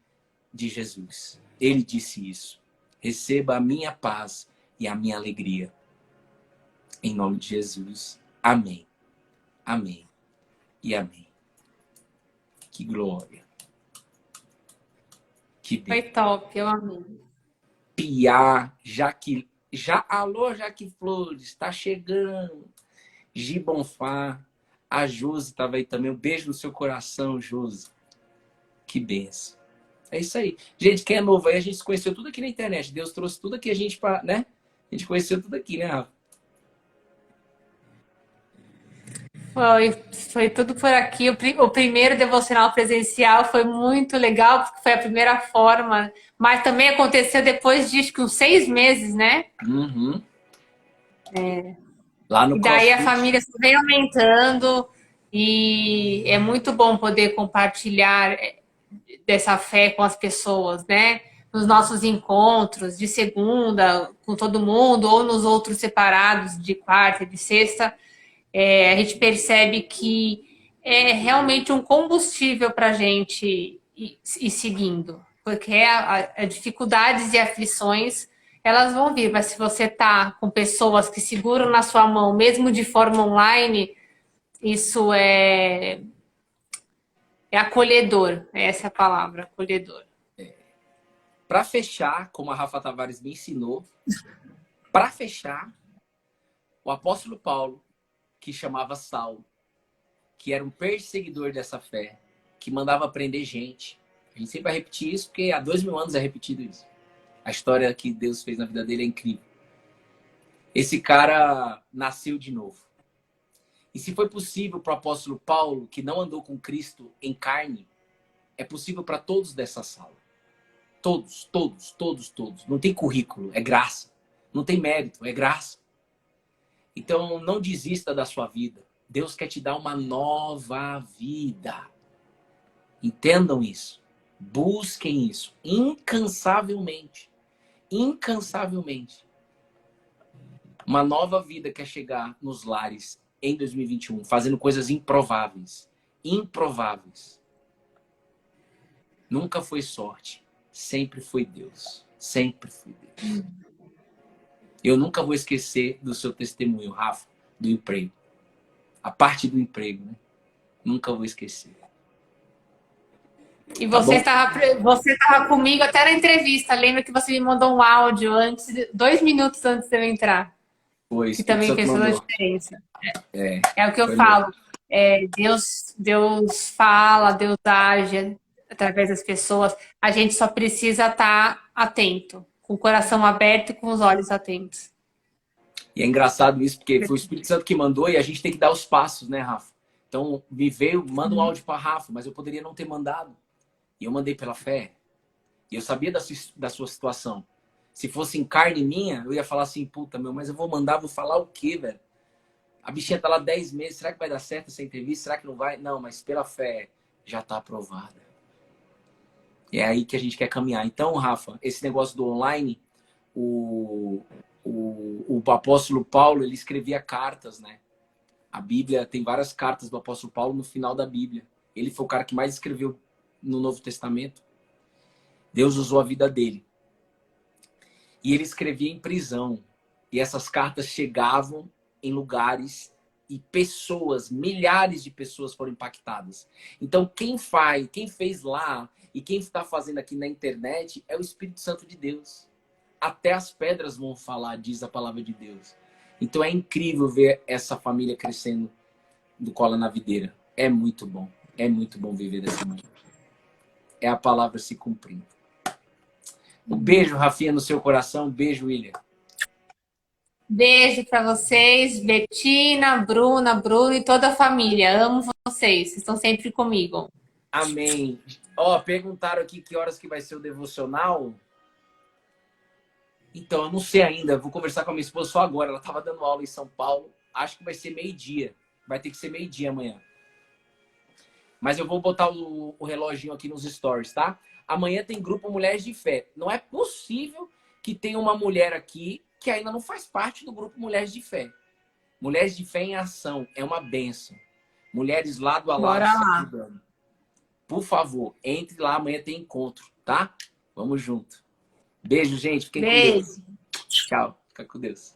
S1: de Jesus. Ele disse isso. Receba a minha paz e a minha alegria. Em nome de Jesus. Amém. Amém. E amém. Que glória. Que
S2: Foi top, eu amei.
S1: Piá, alô, Jaque Flores, está chegando. Gibonfá, a Josi estava aí também. Um beijo no seu coração, Josi. Que benção. É isso aí. Gente, quem é novo aí, a gente se conheceu tudo aqui na internet. Deus trouxe tudo aqui a gente para, né? A gente conheceu tudo aqui, né, Rafa?
S2: Foi tudo por aqui. O primeiro devocional presencial foi muito legal, porque foi a primeira forma, mas também aconteceu depois de acho que uns 6 meses, né?
S1: Uhum. Lá no
S2: E daí a
S1: CrossFit.
S2: família só vem aumentando e é muito bom poder compartilhar dessa fé com as pessoas, né? Nos nossos encontros de segunda com todo mundo ou nos outros separados de quarta e de sexta, a gente percebe que é realmente um combustível para a gente ir seguindo, porque a dificuldades e aflições elas vão vir, mas se você tá com pessoas que seguram na sua mão, mesmo de forma online, isso é acolhedor, essa é a palavra, acolhedor.
S1: Para fechar, como a Rafa Tavares me ensinou, para fechar, o apóstolo Paulo, que chamava Saulo, que era um perseguidor dessa fé, que mandava prender gente. A gente sempre vai repetir isso, porque há 2000 anos é repetido isso. A história que Deus fez na vida dele é incrível. Esse cara nasceu de novo. E se foi possível para o apóstolo Paulo, que não andou com Cristo em carne, é possível para todos dessa sala. Todos, todos, todos, todos. Não tem currículo, é graça. Não tem mérito, é graça. Então, não desista da sua vida. Deus quer te dar uma nova vida. Entendam isso. Busquem isso incansavelmente. Incansavelmente. Uma nova vida quer chegar nos lares em 2021, fazendo coisas improváveis. Improváveis. Nunca foi sorte. Sempre foi Deus. Sempre foi Deus. Eu nunca vou esquecer do seu testemunho, Rafa, do emprego. A parte do emprego, né? Nunca vou esquecer.
S2: E você estava comigo até na entrevista. Lembra que você me mandou um áudio 2 minutos antes de eu entrar?
S1: Foi,
S2: Que também fez toda a diferença. É o que eu falo. Deus fala, Deus age através das pessoas. A gente só precisa estar atento, com o coração aberto e com os olhos atentos.
S1: E é engraçado isso, porque foi o Espírito Santo que mandou e a gente tem que dar os passos, né, Rafa? Então, me veio, manda um áudio para Rafa, mas eu poderia não ter mandado. E eu mandei pela fé. E eu sabia da sua situação. Se fosse em carne minha, eu ia falar assim, puta, meu, mas eu vou mandar, vou falar o quê, velho? A bichinha tá lá 10 meses, será que vai dar certo essa entrevista? Será que não vai? Não, mas pela fé já tá aprovada. E é aí que a gente quer caminhar. Então, Rafa, esse negócio do online, o apóstolo Paulo, ele escrevia cartas, né? A Bíblia, tem várias cartas do apóstolo Paulo no final da Bíblia. Ele foi o cara que mais escreveu no Novo Testamento. Deus usou a vida dele. E ele escrevia em prisão. E essas cartas chegavam em lugares e pessoas, milhares de pessoas foram impactadas. Então, quem fez lá e quem está fazendo aqui na internet é o Espírito Santo de Deus. Até as pedras vão falar, diz a palavra de Deus. Então é incrível ver essa família crescendo do Cola na Videira. É muito bom. É muito bom viver dessa maneira. É a palavra se cumprindo. Um beijo, Rafinha, no seu coração. Um beijo, William.
S2: Beijo para vocês, Betina, Bruna, Bruno e toda a família. Amo vocês. Vocês estão sempre comigo.
S1: Amém. Ó, perguntaram aqui que horas que vai ser o devocional. Então, eu não sei ainda. Vou conversar com a minha esposa só agora. Ela estava dando aula em São Paulo. Acho que vai ser meio-dia. Vai ter que ser meio-dia amanhã. Mas eu vou botar o reloginho aqui nos stories, tá? Amanhã tem grupo Mulheres de Fé. Não é possível que tenha uma mulher aqui que ainda não faz parte do grupo Mulheres de Fé. Mulheres de Fé em Ação. É uma bênção. Mulheres lado a lado se ajudando. Por favor, entre lá. Amanhã tem encontro, tá? Vamos junto. Beijo, gente. Fiquem com Deus. Tchau. Fica com Deus.